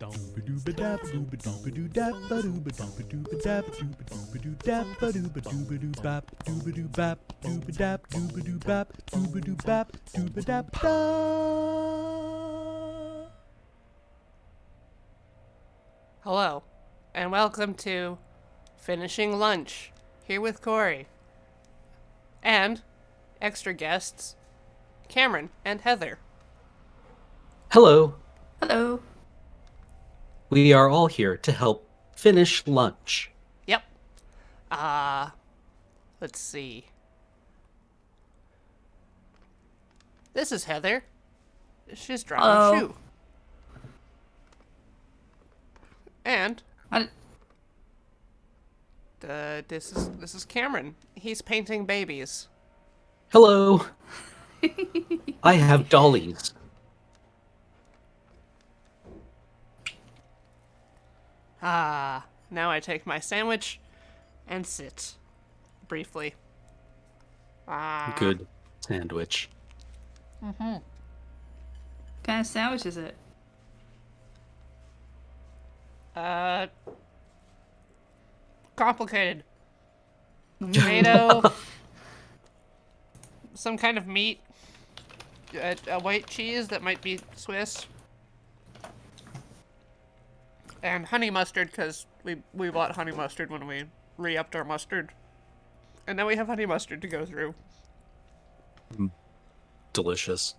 Hello, and welcome to Finishing Lunch, here with Corey. And extra guests, Cameron and Heather. Hello. Hello. We are all here to help finish lunch. Yep. Let's see. This is Heather. She's drawing Hello. a shoe. And this is Cameron. He's painting babies. Hello. I have dollies. Now I take my sandwich and sit briefly. Good sandwich. What kind of sandwich is it? Complicated. Tomato, some kind of meat, a white cheese that might be Swiss, and honey mustard because we bought honey mustard when we re-upped our mustard, and now we have honey mustard to go through. Delicious.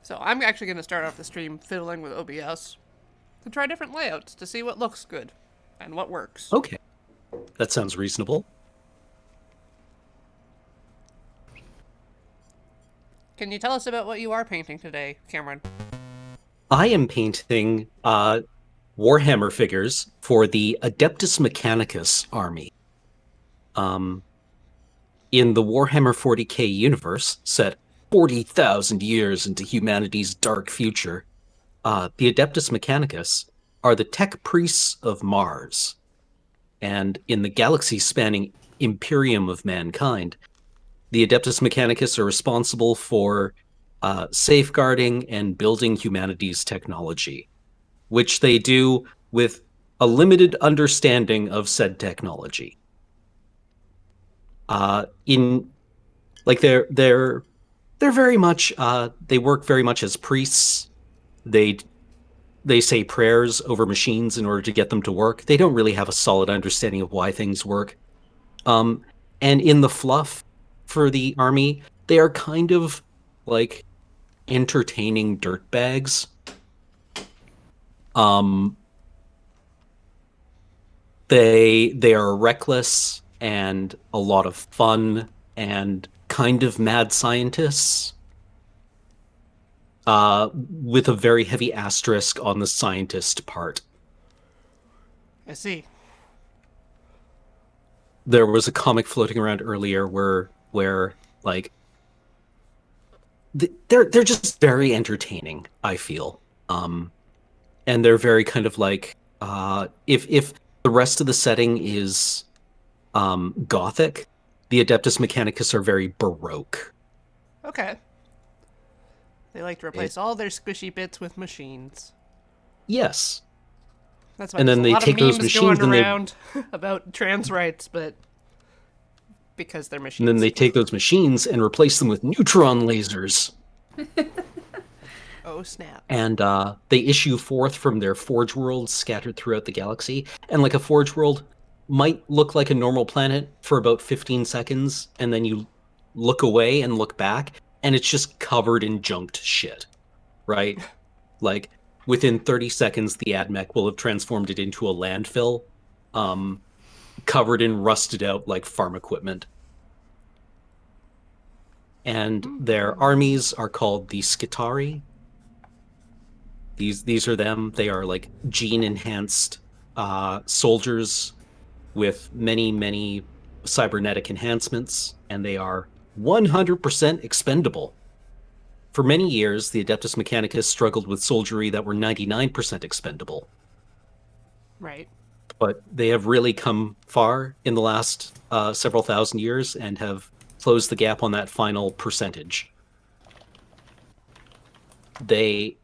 So I'm actually going to start off the stream fiddling with OBS to try different layouts to see what looks good and what works. Okay. That sounds reasonable. Can you tell us about what you are painting today, Cameron? I am painting Warhammer figures for the Adeptus Mechanicus army. In the Warhammer 40k universe, set 40,000 years into humanity's dark future, the Adeptus Mechanicus are the tech priests of Mars. And in the galaxy-spanning Imperium of mankind, the Adeptus Mechanicus are responsible for safeguarding and building humanity's technology, which they do with a limited understanding of said technology. They're very much they work very much as priests. They say prayers over machines in order to get them to work. They don't really have a solid understanding of why things work. And in the fluff for the army, they are kind of like entertaining dirtbags. They are reckless and a lot of fun and kind of mad scientists, with a very heavy asterisk on the scientist part. I see. There was a comic floating around earlier where like they're just very entertaining, I feel, and they're very kind of like if the rest of the setting is gothic, the Adeptus Mechanicus are very baroque. Okay. They like to replace all their squishy bits with machines. Yes. That's why And there's then a they lot take of those memes machines going and they- around about trans rights, but because they're machines. And then they take those machines and replace them with neutron lasers. Oh, snap. And they issue forth from their forge worlds scattered throughout the galaxy. And like a forge world might look like a normal planet for about 15 seconds, and then you look away and look back, and it's just covered in junked shit, right? Like, within 30 seconds, the AdMech will have transformed it into a landfill, covered in rusted out, like, farm equipment. And their armies are called the Skitarii. These are them. They are, like, gene-enhanced soldiers with many cybernetic enhancements, and they are 100% expendable. For many years, the Adeptus Mechanicus struggled with soldiery that were 99% expendable. Right. But they have really come far in the last several thousand years and have close the gap on that final percentage. They,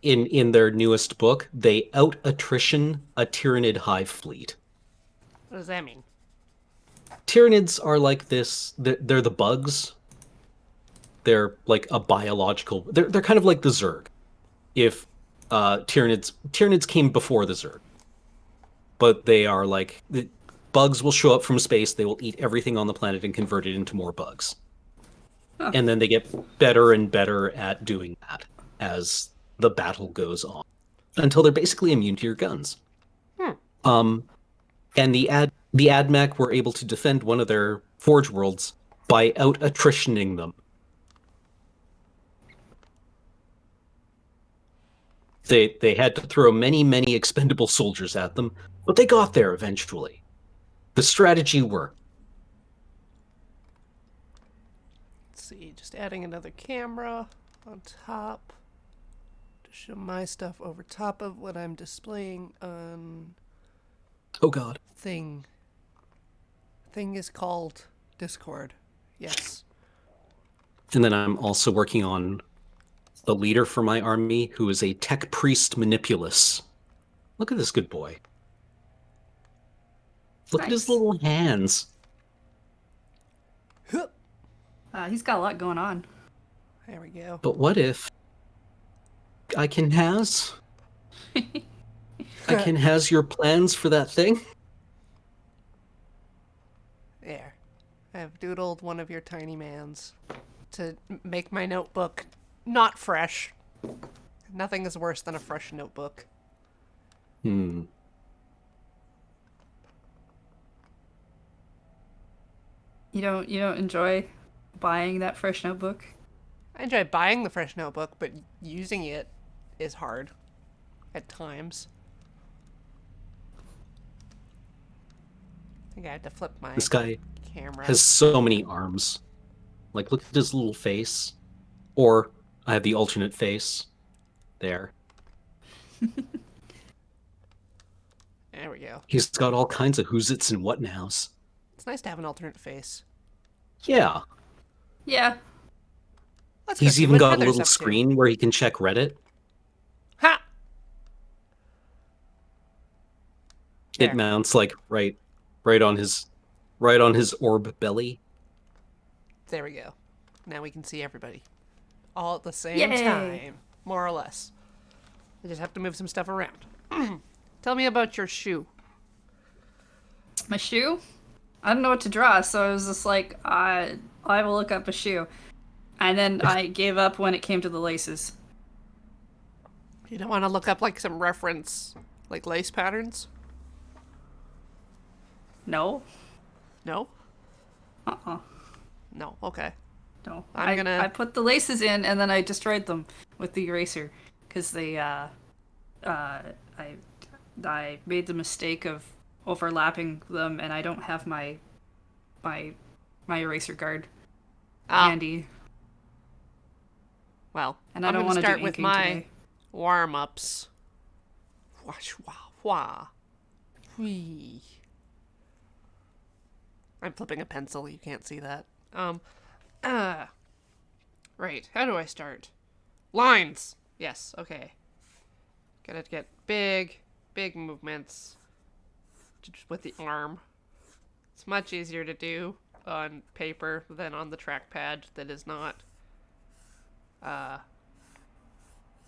in their newest book, they out-attrition a Tyranid hive fleet. What does that mean? Tyranids are like this. They're the bugs. They're like a biological. They're kind of like the Zerg. If Tyranids came before the Zerg, but they are like the bugs will show up from space. They will eat everything on the planet and convert it into more bugs. Huh. And then they get better and better at doing that as the battle goes on, until they're basically immune to your guns. And the AdMech were able to defend one of their Forge worlds by out-attritioning them. They had to throw many expendable soldiers at them, but they got there eventually. The strategy worked. Let's see, just adding another camera on top to show my stuff over top of what I'm displaying on Oh god. thing. Thing is called Discord. Yes. And then I'm also working on the leader for my army, who is a tech priest manipulus. Look at this good boy. Look at his Nice. little hands. He's got a lot going on. There we go. But what if I can has your plans for that thing? There. I've doodled one of your tiny mans to make my notebook not fresh. Nothing is worse than a fresh notebook. Hmm. You don't enjoy buying that fresh notebook? I enjoy buying the fresh notebook, but using it is hard at times. I think I have to flip my This guy camera. has so many arms. Like, look at his little face. Or I have the alternate face. There. There we go. He's got all kinds of who's its and what nows. It's nice to have an alternate face. Yeah. Yeah. Let's go He's see even what got a Heather's little up to. screen where he can check Reddit. Ha! It There. mounts like right on his orb belly. There we go. Now we can see everybody. All at the same Yay. time. More or less. I just have to move some stuff around. Tell me about your shoe. My shoe? I don't know what to draw, so I was just like, I will look up a shoe. And then I gave up when it came to the laces. You don't want to look up like some reference, like lace patterns? No? No? Uh-uh. No. Okay. No. I'm gonna- I put the laces in and then I destroyed them with the eraser. Because they, I made the mistake of overlapping them and I don't have my eraser guard handy. Well, And I I'm don't gonna want to do start with inking my today. warm-ups. Wah, wah, wah. Whee. I'm flipping a pencil. You can't see that. Right. How do I start? Lines. Yes. Okay. Gotta get big movements just with the arm. It's much easier to do on paper than on the trackpad that is not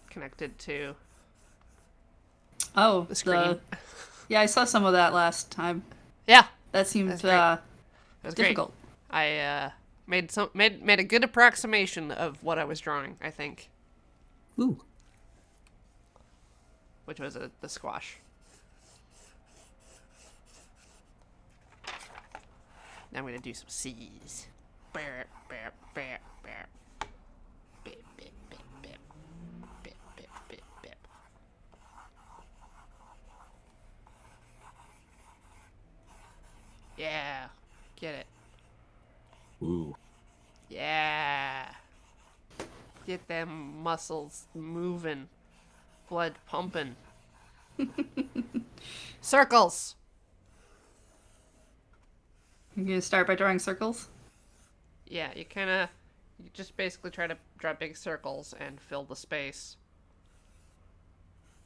connected to Oh, the screen. yeah, I saw some of that last time. Yeah, That seemed That's great. It was difficult. great. I made a good approximation of what I was drawing, I think, Ooh. which was the squash. Now I'm gonna do some C's. Bear, bear, bear, bear. Bip, bip, bip, bip. Bip, bip, bip, bip. Yeah, get it. Ooh. Yeah. Get them muscles moving. Blood pumping. Circles. You're gonna start by drawing circles? Yeah, you just basically try to draw big circles and fill the space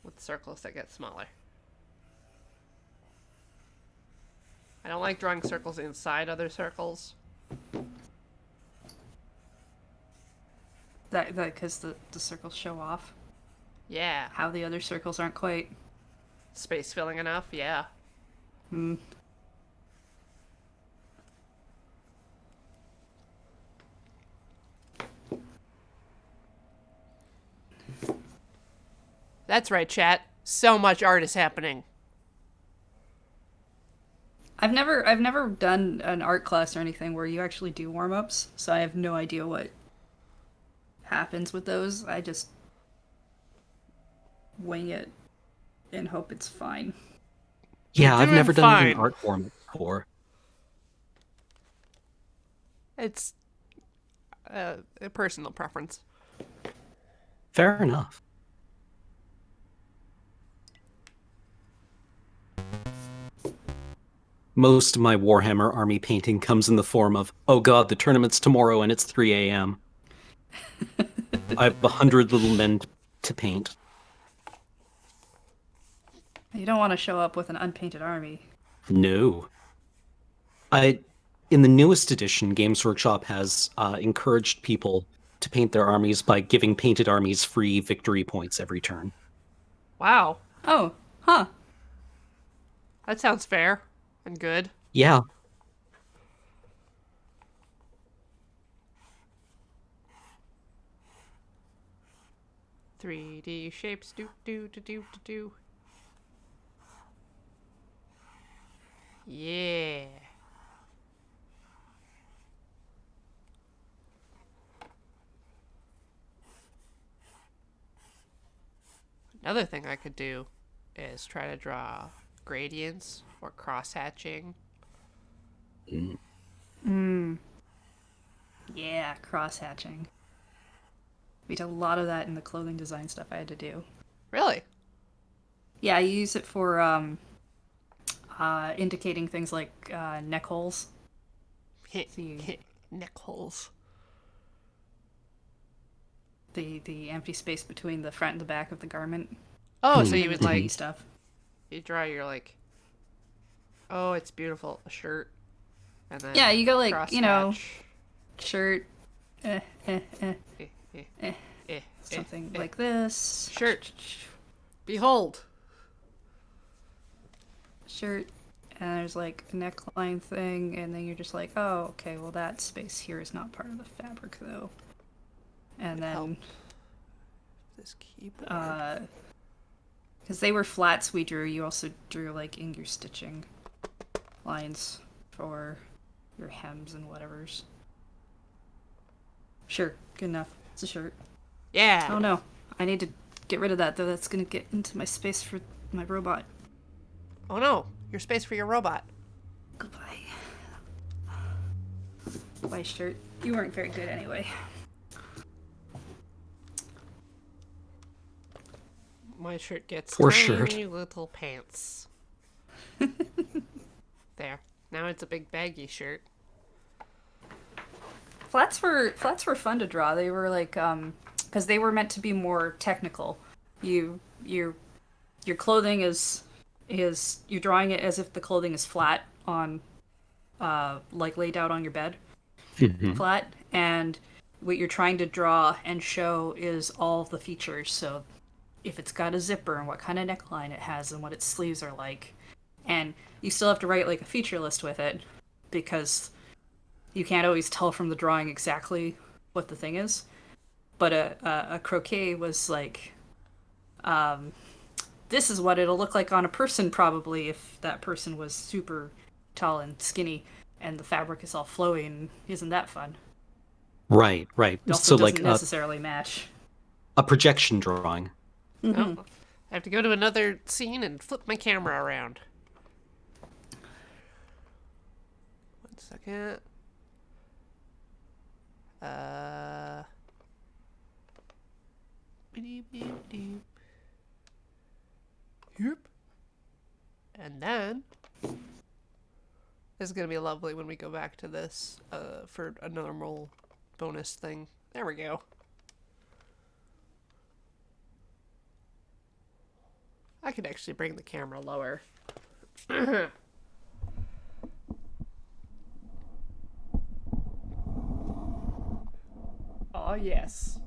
with circles that get smaller. I don't like drawing circles inside other circles. That because the circles show off Yeah. how the other circles aren't quite. Space filling enough? Yeah. Hmm. That's right, chat. So much art is happening. I've never done an art class or anything where you actually do warm ups, so I have no idea what happens with those. I just wing it and hope it's fine. Yeah, You're I've doing never done fine. an art form before. It's a personal preference. Fair enough. Most of my Warhammer army painting comes in the form of, oh god, the tournament's tomorrow and it's 3 a.m. I have 100 little men to paint. You don't want to show up with an unpainted army. No. In the newest edition, Games Workshop has encouraged people to paint their armies by giving painted armies free victory points every turn. Wow. Oh, huh. That sounds fair and good. Yeah. "3D shapes, do do do do do do." Yeah. Another thing I could do is try to draw gradients or cross-hatching. Yeah, cross hatching. We did a lot of that in the clothing design stuff I had to do. Really? Yeah, you use it for indicating things like neck holes. See. Neck holes. The empty space between the front and the back of the garment. Oh, so And you the would tiny like stuff. you draw your like, oh, it's beautiful, a shirt, and then Yeah, you go like, cross-hatch. shirt, Eh, eh, something eh. like this. Shirt. Behold. Shirt, and there's like a neckline thing, and then you're just like, oh, okay, well that space here is not part of the fabric though. And then, This keyboard. because they were flats we drew, you also drew like in your stitching lines for your hems and whatevers. Sure, good enough. It's a shirt. Yeah. Oh no, I need to get rid of that though. That's gonna get into my space for my robot. Oh no, your space for your robot. Goodbye. Goodbye, shirt. You weren't very good anyway. My shirt gets Poor tiny shirt. little pants. There. Now it's a big baggy shirt. Flats were fun to draw. They were like because they were meant to be more technical. Your clothing is you're drawing it as if the clothing is flat on like laid out on your bed. Flat, and what you're trying to draw and show is all the features. So if it's got a zipper and what kind of neckline it has and what its sleeves are like. And you still have to write like a feature list with it because you can't always tell from the drawing exactly what the thing is. But a croquet was like, this is what it'll look like on a person probably if that person was super tall and skinny and the fabric is all flowy. Isn't that fun? Right. It also doesn't necessarily match. A projection drawing. Oh, I have to go to another scene and flip my camera around. 1 second. Yep. And then It's gonna be lovely when we go back to this for a normal bonus thing. There we go. I could actually bring the camera lower. Oh, yes.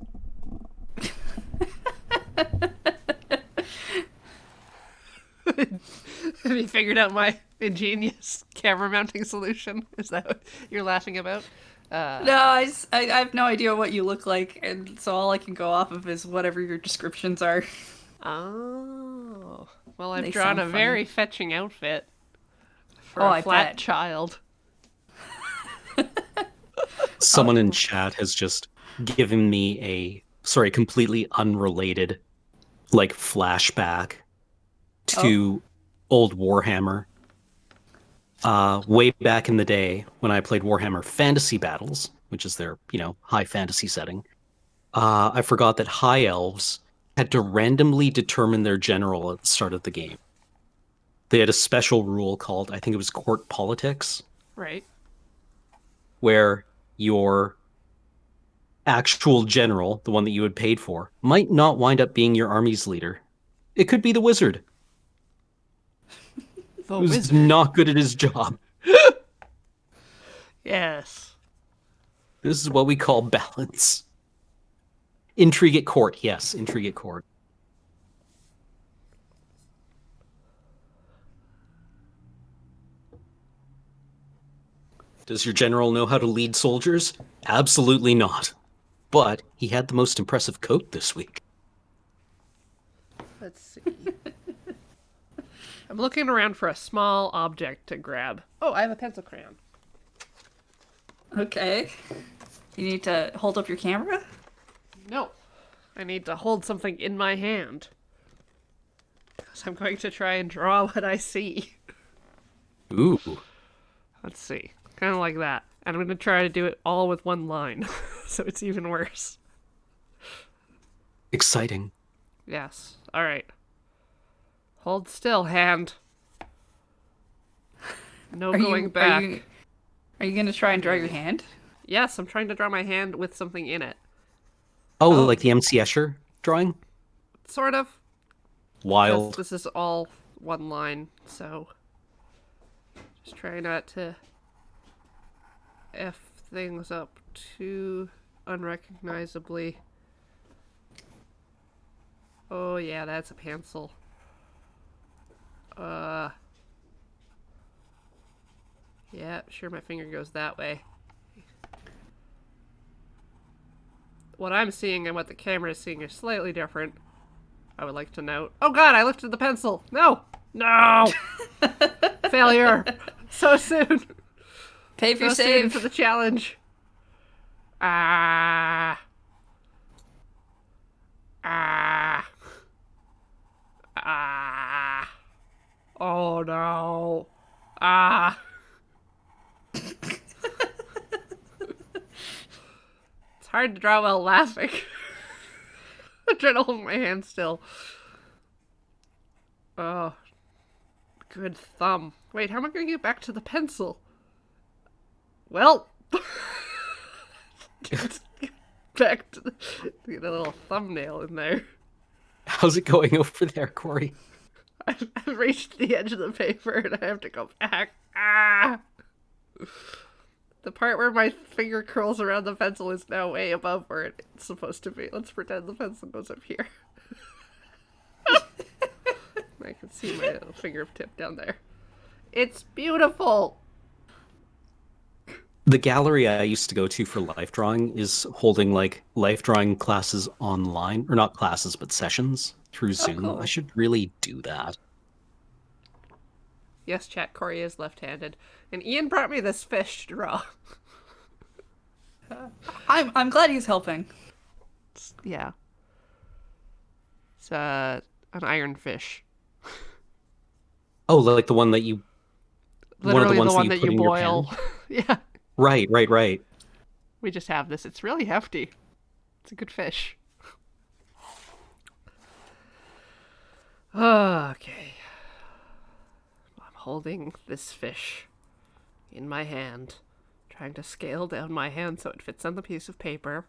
Have you figured out my ingenious camera mounting solution? Is that what you're laughing about? No, I have no idea what you look like, and so all I can go off of is whatever your descriptions are. Oh. Well, I've They drawn sound a funny. very fetching outfit for Oh, a I flat bet. child. Someone in chat has just given me a completely unrelated like flashback to old Warhammer. Way back in the day when I played Warhammer Fantasy Battles, which is their, high fantasy setting. I forgot that high elves had to randomly determine their general at the start of the game. They had a special rule called, I think it was court politics, Right. where your actual general, the one that you had paid for, might not wind up being your army's leader. It could be the wizard, The who's wizard. not good at his job. Yes. This is what we call balance. Intrigue at court, yes, intrigue at court. Does your general know how to lead soldiers? Absolutely not. But he had the most impressive coat this week. Let's see. I'm looking around for a small object to grab. Oh, I have a pencil crayon. Okay. You need to hold up your camera? No. I need to hold something in my hand. Because I'm going to try and draw what I see. Ooh. Let's see. Kind of like that. And I'm going to try to do it all with one line. So it's even worse. Exciting. Yes. All right. Hold still, hand. No going back. Are you gonna try and draw your hand? Yes, I'm trying to draw my hand with something in it. Oh, like the MC Escher drawing? Sort of. 'Cause Wild. this is all one line, so just try not to F things up too unrecognizably. Oh yeah, that's a pencil. Yeah, sure, my finger goes that way. What I'm seeing and what the camera is seeing are slightly different. I would like to note. Oh god, I lifted the pencil! No! No! Failure! So soon! Pay for So your soon save. for the challenge! Ah! Ah! Ah! Oh no! Ah! It's hard to draw while laughing. I'm trying to hold my hand still. Oh. Good thumb. Wait, how am I going to get back to the pencil? Well. Back to get a little thumbnail in there. How's it going over there, Corey? I've reached the edge of the paper and I have to go back. Ah! The part where my finger curls around the pencil is now way above where it's supposed to be. Let's pretend the pencil goes up here. I can see my little fingertip down there. It's beautiful! The gallery I used to go to for life drawing is holding like life drawing classes online, or not classes, but sessions through Zoom. cool. I should really do that. Yes, chat, Corey is left-handed. And Ian brought me this fish to draw. I'm glad he's helping. Yeah. It's an iron fish. Oh, like the one that you Literally ones the one that that you you put in your boil. Yeah. Right. We just have this. It's really hefty. It's a good fish. Okay. I'm holding this fish in my hand, trying to scale down my hand so it fits on the piece of paper,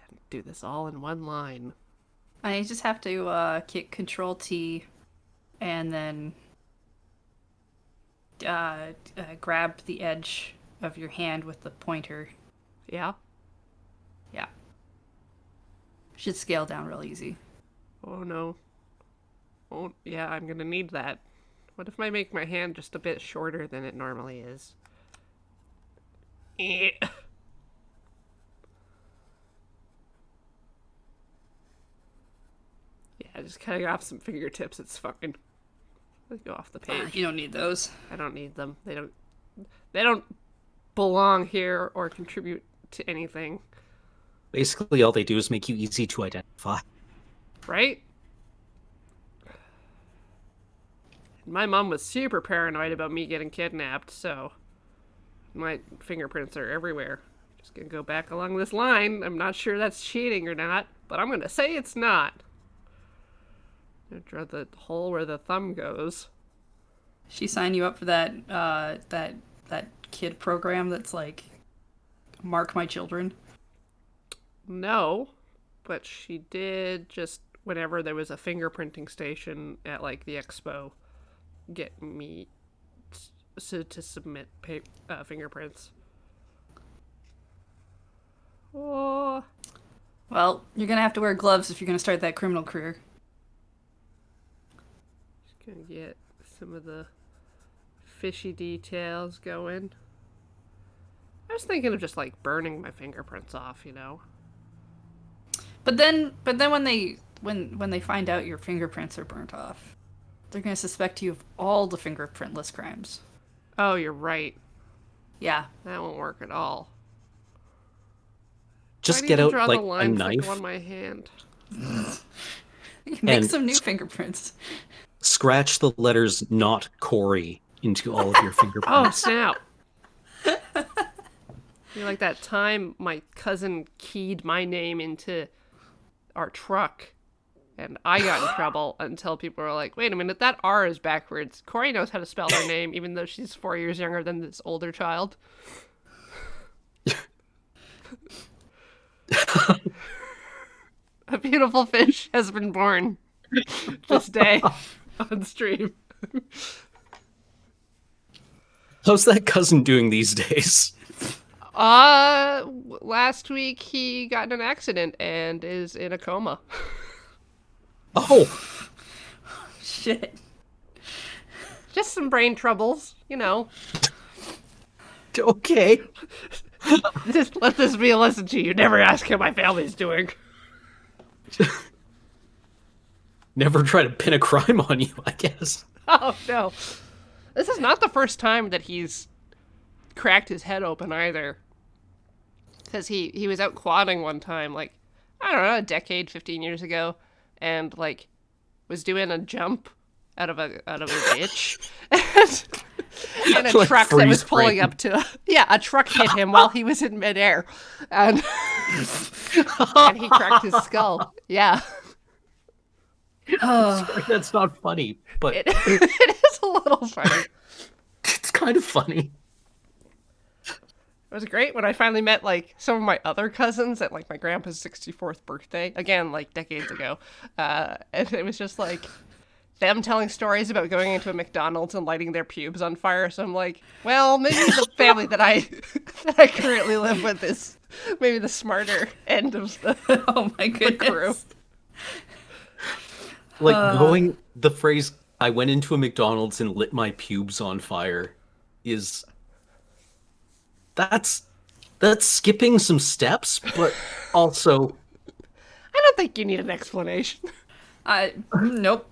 and do this all in one line. I just have to kick Control T, and then grab the edge of your hand with the pointer. Yeah? Yeah. Should scale down real easy. Oh no. Oh, yeah, I'm gonna need that. What if I make my hand just a bit shorter than it normally is? Eh. Yeah, just cutting off some fingertips, it's fine. Let's go off the page. You don't need those. I don't need them. They don't belong here or contribute to anything. Basically, all they do is make you easy to identify. Right? My mom was super paranoid about me getting kidnapped, so my fingerprints are everywhere. Just gonna go back along this line. I'm not sure that's cheating or not, but I'm gonna say it's not. I'm gonna draw the hole where the thumb goes. She signed you up for that kid program that's like Mark My Children. No, but she did just whenever there was a fingerprinting station at like the expo, get me to submit fingerprints. Oh, Well, you're gonna have to wear gloves if you're gonna start that criminal career. just gonna get some of the fishy details going. I was thinking of just like burning my fingerprints off, you know. But then when they find out your fingerprints are burnt off, they're gonna suspect you of all the fingerprintless crimes. Oh, you're right. Yeah. That won't work at all. Just I need get to out draw like the a lines that knife, go on my hand. Make And- some new fingerprints. scratch the letters "not Corey" into all of your Oh, fingerprints. snap. You're like that time my cousin keyed my name into our truck and I got in trouble until people were like, wait a minute, that R is backwards. Corey knows how to spell her name even though she's 4 years younger than this older child. A beautiful fish has been born this day on stream. How's that cousin doing these days? Last week he got in an accident and is in a coma. Oh, Shit. Just some brain troubles, you know. okay. Just let this be a lesson to you. Never ask how my family's doing. Never try to pin a crime on you, I guess. Oh, no. This is not the first time that he's cracked his head open either. Because he was out quadding one time, like, I don't know, a decade, 15 years ago, and, like, was doing a jump out of a ditch. And a Like truck that was freeze pulling frame. up to... Yeah, a truck hit him while he was in midair. And, and he cracked his skull. Yeah. That's not funny, but It is a little funny. it's kind of funny. It was great when I finally met, like, some of my other cousins at, like, my grandpa's 64th birthday. Again, like, decades ago. And it was just, like, them telling stories about going into a McDonald's and lighting their pubes on fire. So I'm like, well, maybe the family that I currently live with is maybe the smarter end of the Oh my crew. goodness. Like going the phrase "I went into a McDonald's and lit my pubes on fire" is that's skipping some steps, but also I don't think you need an explanation. Nope.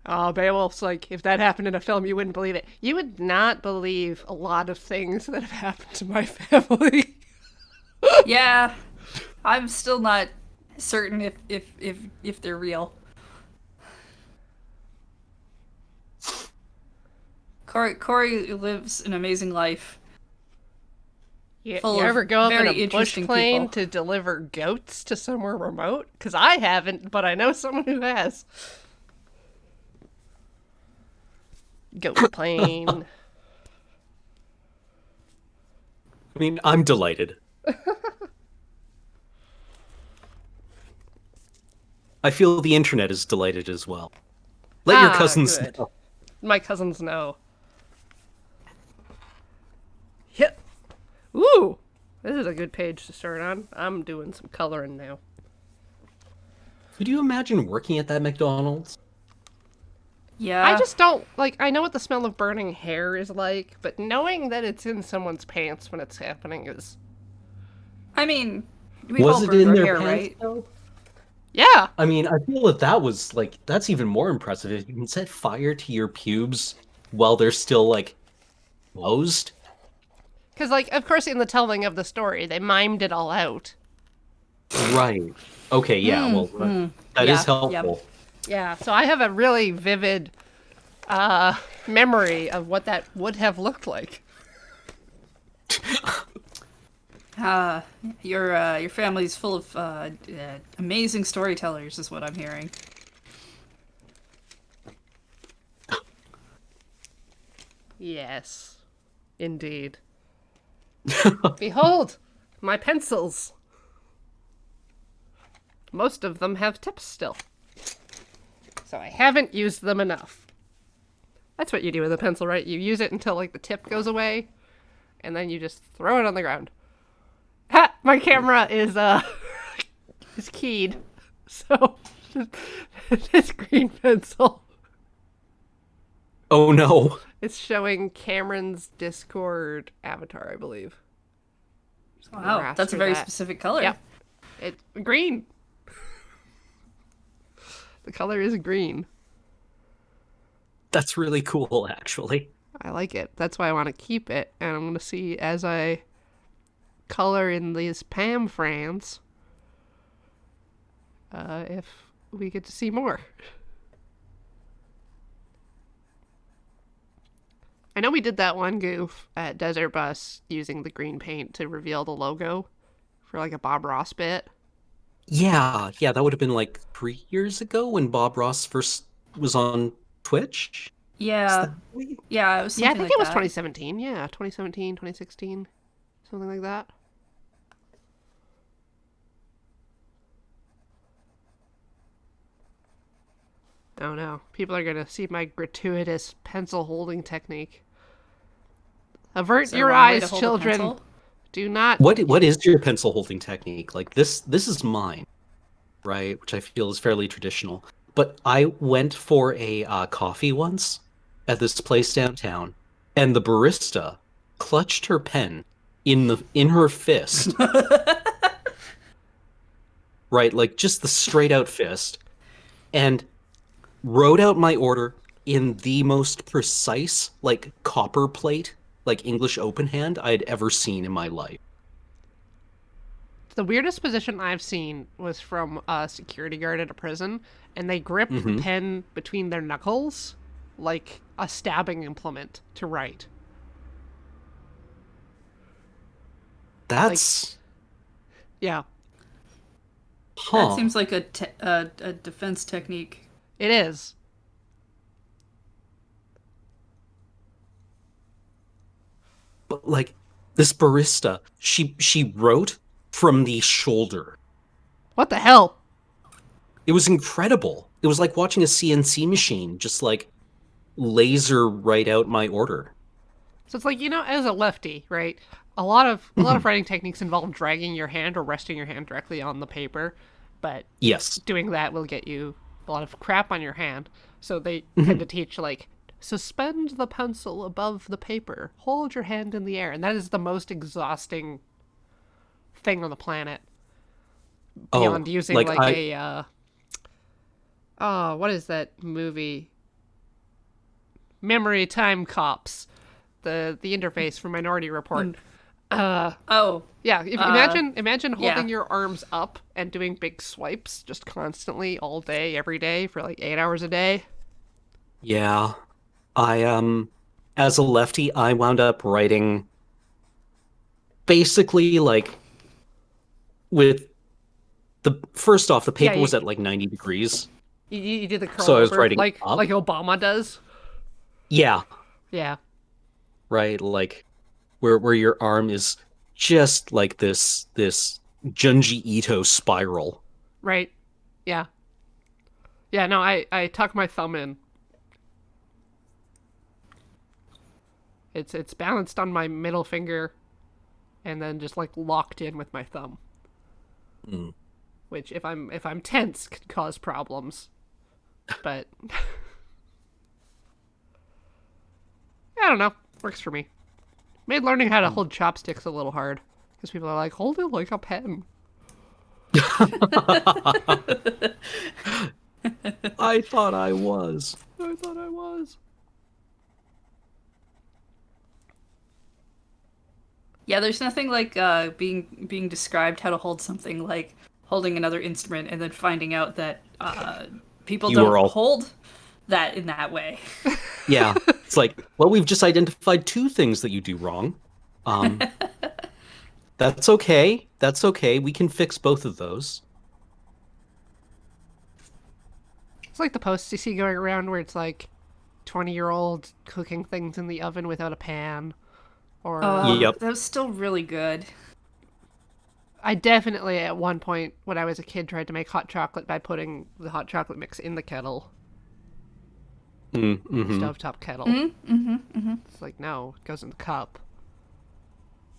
Oh, Beowulf's like, if that happened in a film, you wouldn't believe it. You would not believe a lot of things that have happened to my family. Yeah. I'm still not certain if they're real. Corey lives an amazing life. You full ever of go up in very a bush interesting plane people. to deliver goats to somewhere remote? Because I haven't, but I know someone who has. Goat plane. I mean, I'm delighted. I feel the internet is delighted as well. Let your cousins Good. know. My cousins know. Yep. Ooh, this is a good page to start on. I'm doing some coloring now. Could you imagine working at that McDonald's? Yeah. I just don't like. I know what the smell of burning hair is like, but knowing that it's in someone's pants when it's happening is. I mean, we've Was all it burned in our their hair, pants, right? though? Yeah, I mean, I feel that that was like that's even more impressive. If you can set fire to your pubes while they're still like closed. because like, of course, in the telling of the story, they mimed it all out. Right. Okay, yeah, well, that is Yeah, yeah. helpful. Yeah, so I have a really vivid memory of what that would have looked like. Your family's full of amazing storytellers, is what I'm hearing. Yes, indeed. Behold, my pencils. Most of them have tips still. So I haven't used them enough. That's what you do with a pencil, right? You use it until like the tip goes away, and then you just throw it on the ground. Ha! My camera is is keyed. So this green pencil Oh no. is showing Cameron's Discord avatar, I believe. Wow, that's a raster very that. specific color. Yep. It's green. The color is green. That's really cool, actually. I like it. That's why I want to keep it. And I'm going to see as I color in these Pam Frans if we get to see more. I know we did that one goof at Desert Bus using the green paint to reveal the logo for like a Bob Ross bit. Yeah, yeah, that would have been like 3 years ago when Bob Ross first was on Twitch. Is Yeah, that right? yeah, it was Yeah, I something think like it was that. 2017. Yeah, 2017, 2016. Something like that. Oh no. People are going to see my gratuitous pencil holding technique. Avert Is there your a wrong way to eyes, hold a children. pencil? Do not. What is your pencil holding technique? Like this is mine, right? Which I feel is fairly traditional. But I went for a coffee once at this place downtown, and the barista clutched her pen in her fist, right? Like just the straight out fist, and wrote out my order in the most precise, like copper plate, like English open hand I'd ever seen in my life. The weirdest position I've seen was from a security guard at a prison, and they grip the Mhm. pen between their knuckles like a stabbing implement to write. That's Yeah, That huh. seems like a defense technique. it is. But like this barista, she wrote from the shoulder. What the hell? It was incredible. It was like watching a CNC machine just like laser write out my order. So it's like, as a lefty, right? A lot of writing techniques involve dragging your hand or resting your hand directly on the paper, but Yes. doing that will get you a lot of crap on your hand. So they tend to teach like suspend the pencil above the paper, hold your hand in the air, and that is the most exhausting thing on the planet. Beyond Oh, using like like I a oh, what is that movie? Memory Time Cops. The interface for Minority Report. Oh, Yeah, if, imagine yeah. holding your arms up and doing big swipes just constantly all day, every day for like 8 hours a day. yeah. I as a lefty, I wound up writing basically like with the first off, the Yeah, paper was at like 90 degrees. You did the curl So I was over writing up. like Obama does. Yeah, Yeah. right. Like where your arm is just like this Junji Ito spiral. Right. Yeah. Yeah, no, I tuck my thumb in. It's balanced on my middle finger and then just like locked in with my thumb. Mm. Which if I'm tense could cause problems. But I don't know. Works for me. Made learning how to hold chopsticks a little hard. Because people are like, hold it like a pen. I thought I was. I thought I was. Yeah, there's nothing like being described how to hold something like holding another instrument and then finding out that people You don't were all- hold that in that way. Yeah. It's like, well, we've just identified two things that you do wrong. Um, that's okay. That's okay. We can fix both of those. It's like the posts you see going around where it's like 20-year-old cooking things in the oven without a pan. Or Yep. That was still really good. I definitely at one point when I was a kid tried to make hot chocolate by putting the hot chocolate mix in the kettle. Mm-hmm. Stovetop kettle. It's like, no, it goes in the cup.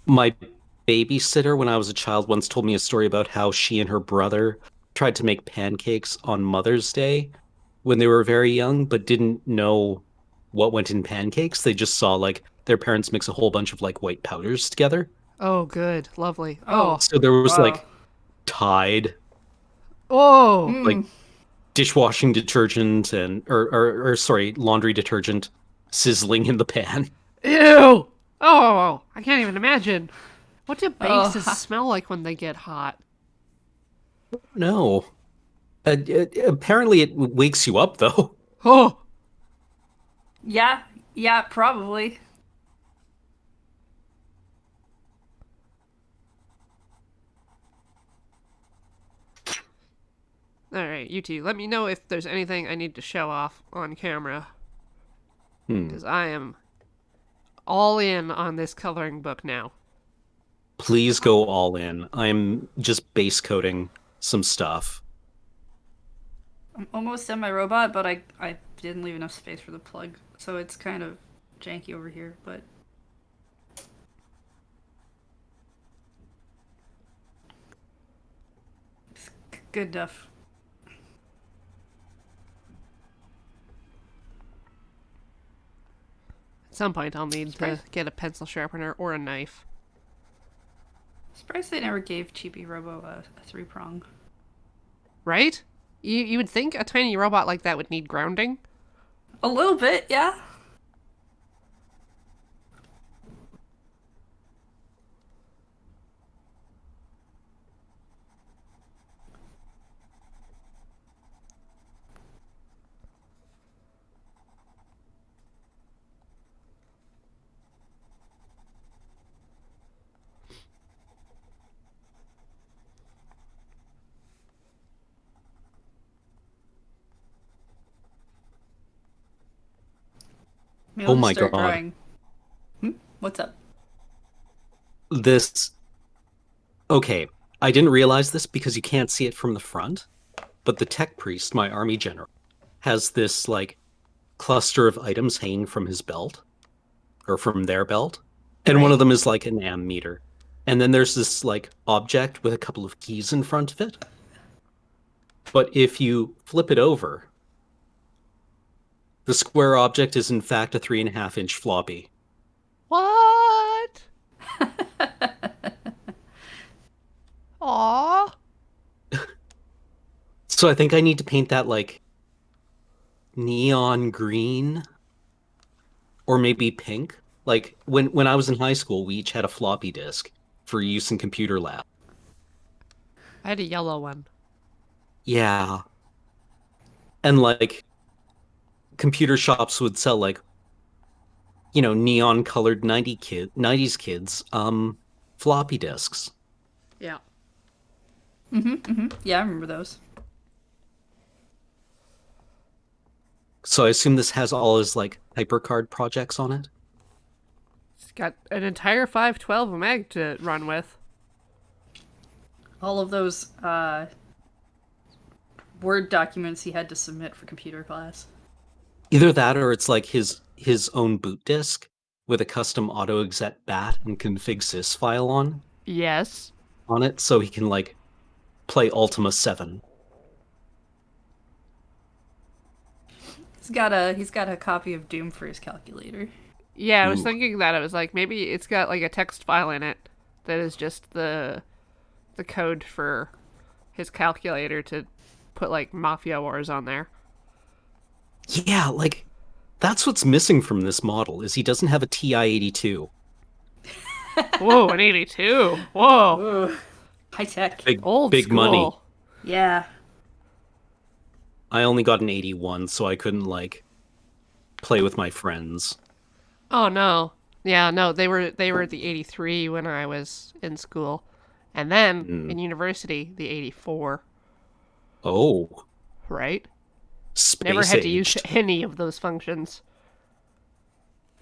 My babysitter, when I was a child, once told me a story about how she and her brother tried to make pancakes on Mother's Day when they were very young, but didn't know what went in pancakes. They just saw like their parents mix a whole bunch of like white powders together. Oh, good. Lovely. Oh. So there was Wow. like Tide, Oh. like dishwashing detergent and or sorry, laundry detergent sizzling in the pan. Ew. Oh, I can't even imagine. What do bases Oh. smell like when they get hot? No. Apparently it wakes you up though. Oh. Yeah, probably. Alright, you two, let me know if there's anything I need to show off on camera. Because I am all in on this coloring book now. Please go all in. I'm just base coating some stuff. I'm almost done my robot, but I didn't leave enough space for the plug, so it's kind of janky over here, but it's good enough. At some point, I'll need to Surprise. get a pencil sharpener or a knife. Surprised they never gave Chibi Robo a three-prong. Right? You would think a tiny robot like that would need grounding. A little bit, yeah. Maybe Oh I'll just my start God. drawing. What's up? This. Okay, I didn't realize this because you can't see it from the front, but the tech priest, my army general, has this like cluster of items hanging from his belt or from their belt. And one Right. of them is like an ammeter. And then there's this like object with a couple of keys in front of it. But if you flip it over, the square object is in fact a 3.5-inch floppy. What? Aww. So I think I need to paint that like neon green or maybe pink. Like when I was in high school, we each had a floppy disk for use in computer lab. I had a yellow one. Yeah. And like computer shops would sell like neon colored 90s kids floppy disks. Yeah. Yeah, I remember those. So I assume this has all his like HyperCard projects on it. It's got an entire 512 meg to run with. All of those Word documents he had to submit for computer class. Either that or it's like his own boot disk with a custom auto exec bat and config sys file Yes. on it so he can like play Ultima 7. He's got a copy of Doom for his calculator. Yeah, I was Ooh. thinking that. I was like, maybe it's got like a text file in it that is just the code for his calculator to put like Mafia Wars on there. Yeah, like that's what's missing from this model is he doesn't have a TI-82. Whoa, an 82. Whoa. Ooh, high tech. Old Big school. money. Yeah. I only got an 81, so I couldn't like play with my friends. Oh no. Yeah, no, they were the 83 when I was in school. And then in university, the 84, Oh, right? space Never had to use aged. any of those functions.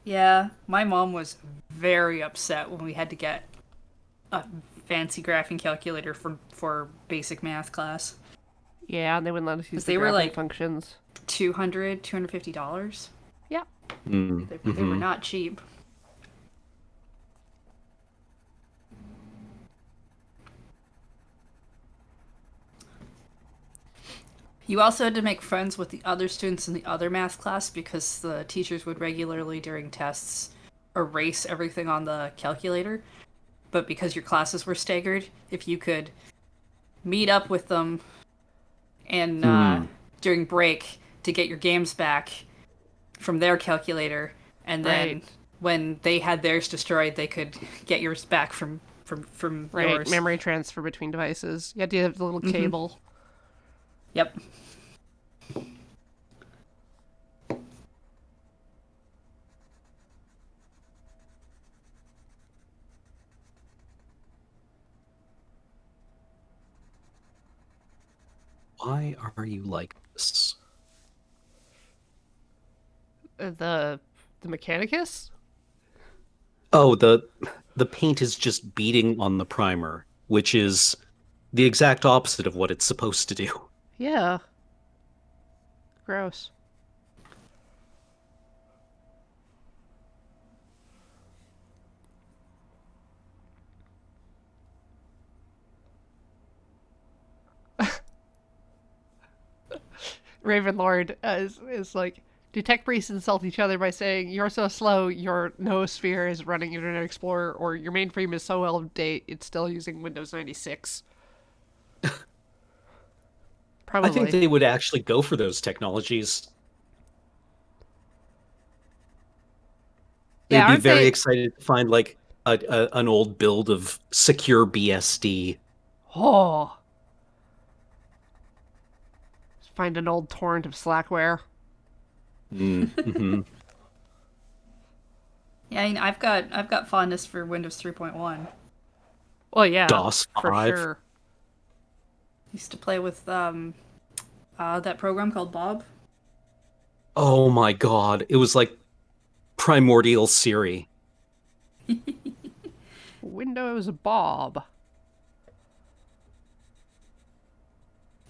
Yeah, my mom was very upset when we had to get a fancy graphing calculator for basic math class. Yeah, and they wouldn't let us use the they were, graphing like- functions. $250. Yeah. They were not cheap. You also had to make friends with the other students in the other math class because the teachers would regularly, during tests, erase everything on the calculator. But because your classes were staggered, if you could meet up with them and during break to get your games back from their calculator, and then Right. when they had theirs destroyed, they could get yours back from Right, yours. memory transfer between devices. You had to have the little cable. Yep. Why are you like this? The Mechanicus? Oh, the paint is just beating on the primer, which is the exact opposite of what it's supposed to do. Yeah. Gross. Ravenlord is like, do tech priests insult each other by saying, you're so slow, your noosphere is running Internet Explorer, or your mainframe is so out of date, it's still using Windows 96? Probably. I think they would actually go for those technologies. They'd Yeah, be aren't very they- excited to find like an old build of secure BSD. Oh. Find an old torrent of Slackware. Mm-hmm. Yeah, I mean, I've got fondness for Windows 3.1. Well, yeah. DOS For 5. sure. Used to play with that program called Bob. Oh my god, it was like primordial Siri. Windows Bob.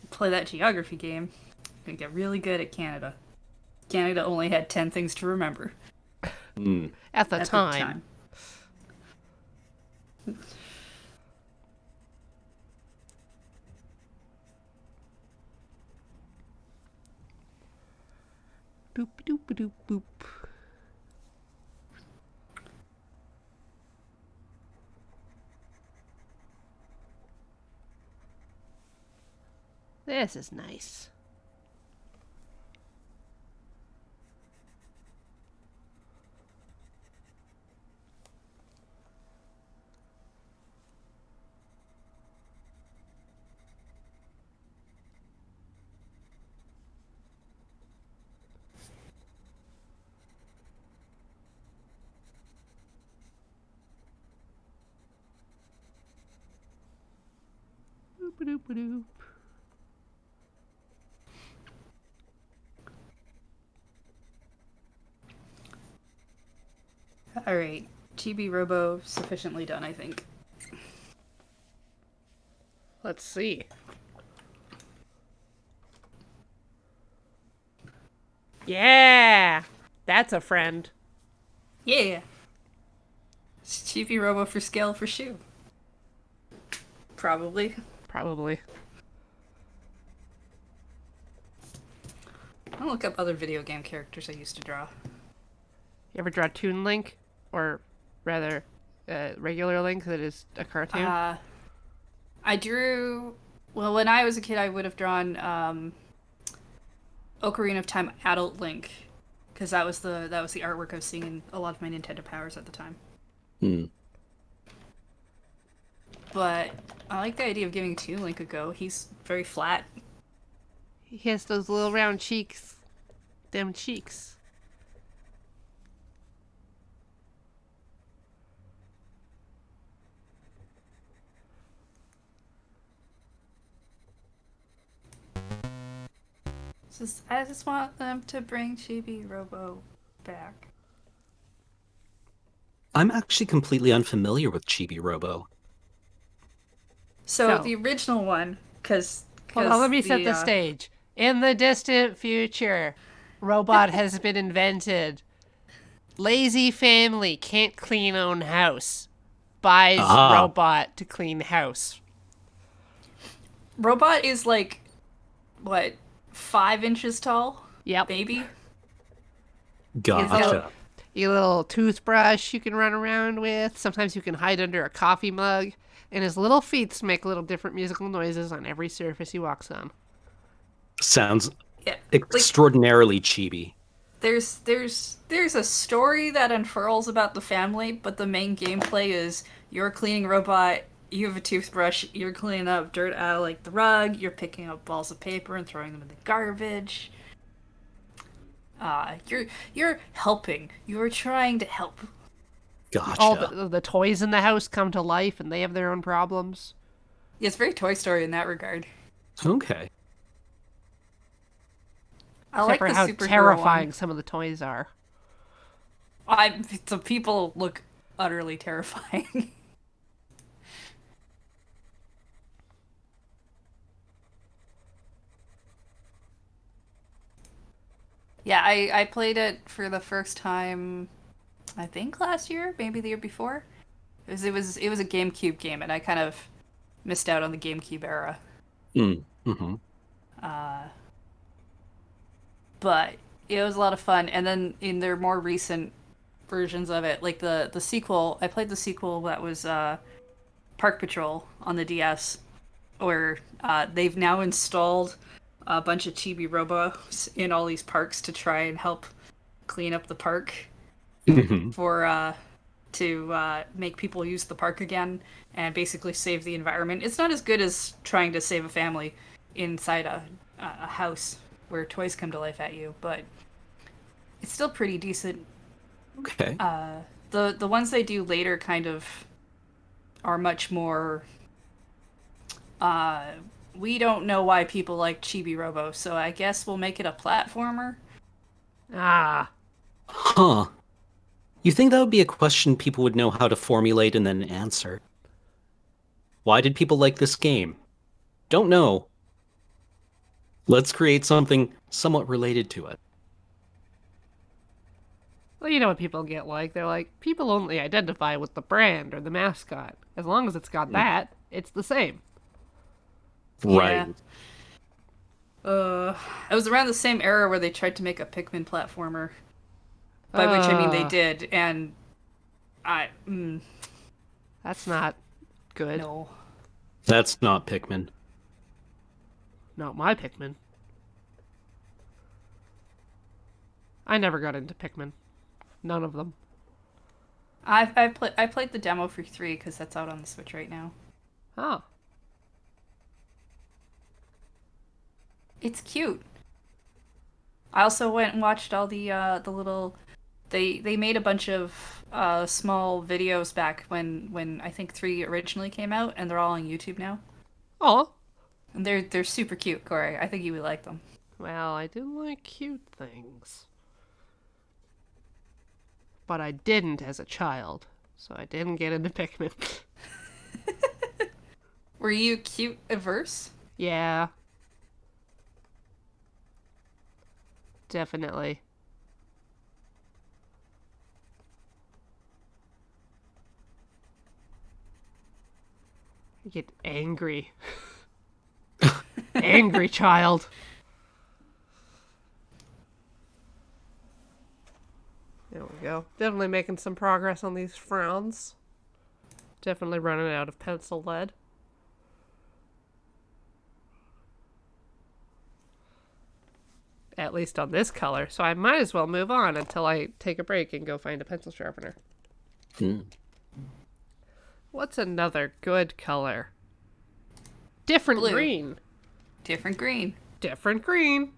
Play that geography game. Gonna get really good at Canada. Canada only had 10 things to remember Mm. At the at time. the time. Doop doop doop boop. This is nice. Ba-doop-ba-doop. All right, Chibi Robo sufficiently done, I think. Let's see. Yeah! That's a friend. Yeah. It's Chibi Robo for scale for shoe. Probably. Probably. I'll look up other video game characters I used to draw. You ever draw Toon Link? Or rather, regular Link that is a cartoon? I drew. Well, when I was a kid, I would have drawn Ocarina of Time Adult Link, because that was the artwork I was seeing in a lot of my Nintendo Powers at the time. But I like the idea of giving Toon Link a go. He's very flat. He has those little round cheeks. Them cheeks. I just want them to bring Chibi Robo back. I'm actually completely unfamiliar with Chibi Robo. So No. the original one, because Hold on, let me set the stage. In the distant future, robot has been invented. Lazy family can't clean own house. Buys robot to clean house. Robot is like, what, 5 inches tall? Yep. Maybe? Gotcha. A little toothbrush you can run around with. Sometimes you can hide under a coffee mug. And his little feet make little different musical noises on every surface he walks on. Sounds Yeah. extraordinarily chibi. There's a story that unfurls about the family, but the main gameplay is you're a cleaning robot, you have a toothbrush, you're cleaning up dirt out of like the rug, you're picking up balls of paper and throwing them in the garbage. You're helping. You're trying to help. Gotcha. All the toys in the house come to life and they have their own problems. Yeah, it's very Toy Story in that regard. Okay. I Except like for the how superhero terrifying one. some of the toys are. The people look utterly terrifying. Yeah, I played it for the first time, I think last year, maybe the year before. It was a GameCube game, and I kind of missed out on the GameCube era. Mm-hmm. But it was a lot of fun. And then in their more recent versions of it, like the sequel, I played the sequel that was Park Patrol on the DS, where they've now installed a bunch of Chibi Robos in all these parks to try and help clean up the park for to make people use the park again and basically save the environment. It's not as good as trying to save a family inside a house where toys come to life at you, but it's still pretty decent. Okay. The ones they do later kind of are much more we don't know why people like Chibi Robo, so I guess we'll make it a platformer. Ah. Huh. You think that would be a question people would know how to formulate and then answer? Why did people like this game? Don't know. Let's create something somewhat related to it. Well, you know what people get like. They're like, people only identify with the brand or the mascot. As long as it's got that, it's the same. Right. It was around the same era where they tried to make a Pikmin platformer. By which I mean they did, and That's not good. no. That's not Pikmin. Not my Pikmin. I never got into Pikmin. None of them. I played the demo for 3 because that's out on the Switch right now. Oh. It's cute. I also went and watched all the little. They made a bunch of small videos back when I think 3 originally came out, and they're all on YouTube now. Oh. And they're super cute, Corey. I think you would like them. Well, I do like cute things. But I didn't as a child, so I didn't get into Pikmin. Were you cute averse? Yeah. Definitely. I get angry. Angry child. There we go. Definitely making some progress on these frowns. Definitely running out of pencil lead. At least on this color, so I might as well move on until I take a break and go find a pencil sharpener. What's another good color? Different Blue. green. Different green. Different green.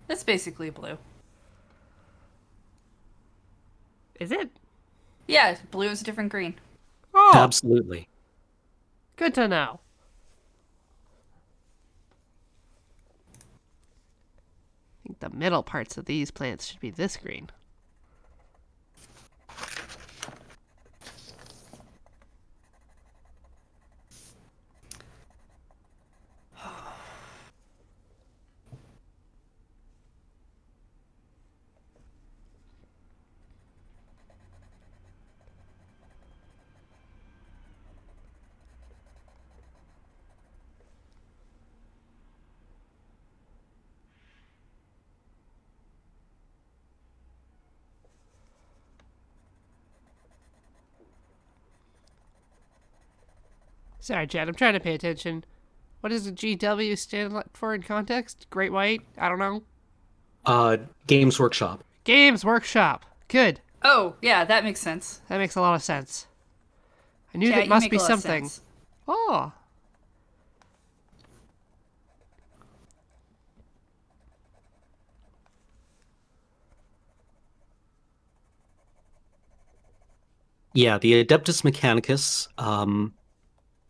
That's basically blue. Is it? Yeah, blue is a different green. Oh, Absolutely. good to know. I think the middle parts of these plants should be this green. Sorry, Chad, I'm trying to pay attention. What does the GW stand for in context? Great White? I don't know. Games Workshop. Games Workshop. Good. Oh, yeah, that makes sense. That makes a lot of sense. I knew Yeah, that you must make be a lot of something. sense. Oh. Yeah, the Adeptus Mechanicus,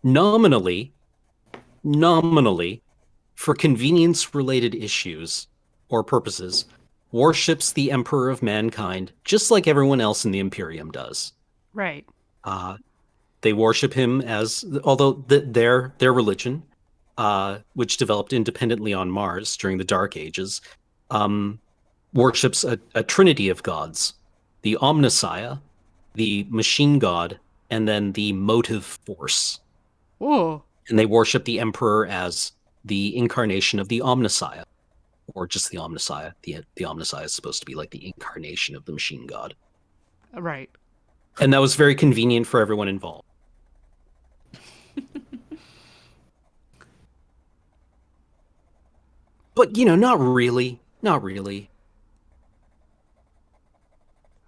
nominally, for convenience-related issues or purposes, worships the Emperor of Mankind, just like everyone else in the Imperium does. Right. They worship him as, although their religion, which developed independently on Mars during the Dark Ages, worships a trinity of gods: the Omnissiah, the Machine God, and then the Motive Force. Ooh. And they worship the Emperor as the incarnation of the Omnissiah, or just the Omnissiah. The Omnissiah is supposed to be like the incarnation of the Machine God. Right. And that was very convenient for everyone involved. But, not really. Not really.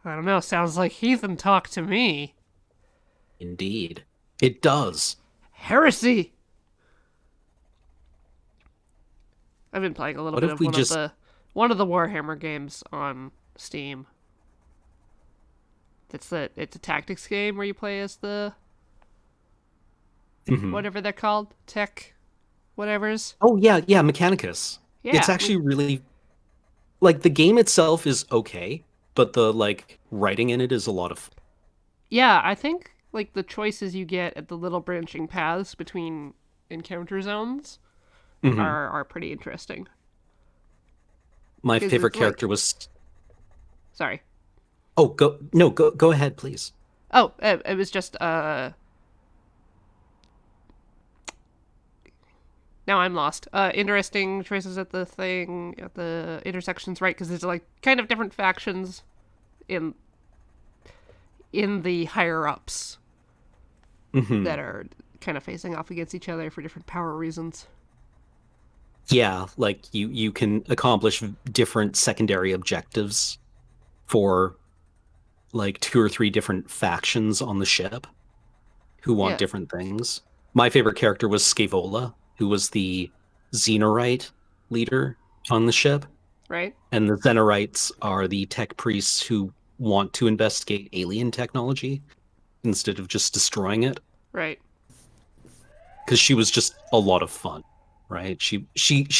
I don't know. Sounds like heathen talk to me. Indeed. It does. Heresy. I've been playing a little What bit if of we one of the Warhammer games on Steam. It's a tactics game where you play as the Mhm. whatever they're called, tech, whatever's. Oh, yeah, Mechanicus. Yeah, It's actually really... Like, the game itself is okay, but the, writing in it is a lot of... Yeah, I think like the choices you get at the little branching paths between encounter zones Mhm. are pretty interesting. My 'Cause favorite it's like- character was... Sorry. Oh, go ahead, please. Oh, it was just now I'm lost. Interesting choices at the intersections, right? Because there's like kind of different factions in the higher ups Mhm. that are kind of facing off against each other for different power reasons. Yeah, like you can accomplish different secondary objectives for like 2 or 3 different factions on the ship who want Yeah. different things. My favorite character was Scaevola, who was the Xenorite leader on the ship. Right? And the Xenorites are the tech priests who want to investigate alien technology instead of just destroying it. Right. Because she was just a lot of fun. right? She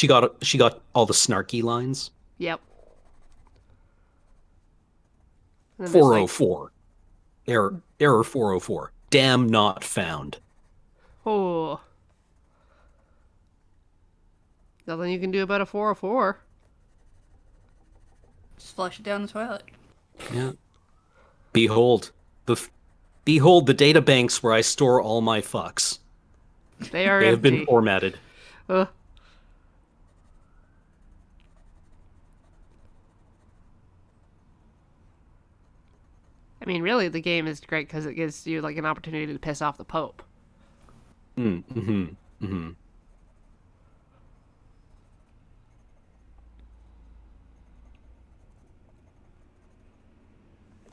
got all the snarky lines. Yep. And then there's, like, 404. Error 404. Damn not found. oh. Nothing you can do about a 404. Just flush it down the toilet. Yeah. Behold the data banks where I store all my fucks. They are They have been empty. formatted. Ugh. I mean, really, the game is great because it gives you like an opportunity to piss off the Pope. Mm-hmm.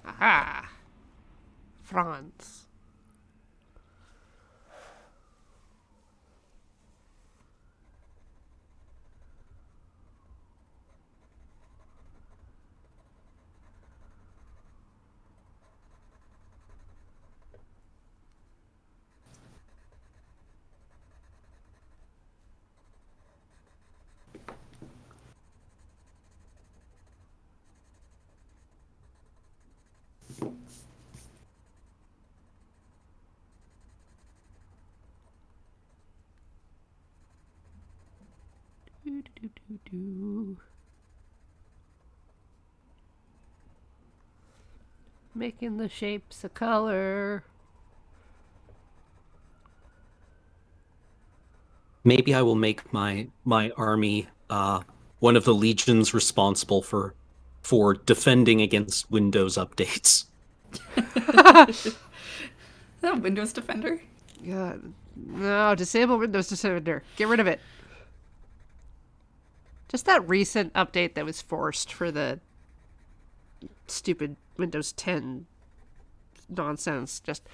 Aha! France. Do. Making the shapes a color. Maybe I will make my army one of the legions responsible for defending against Windows updates. That Windows Defender. God. No, disable Windows Defender. Get rid of it. Just that recent update that was forced for the stupid Windows 10 nonsense. Just,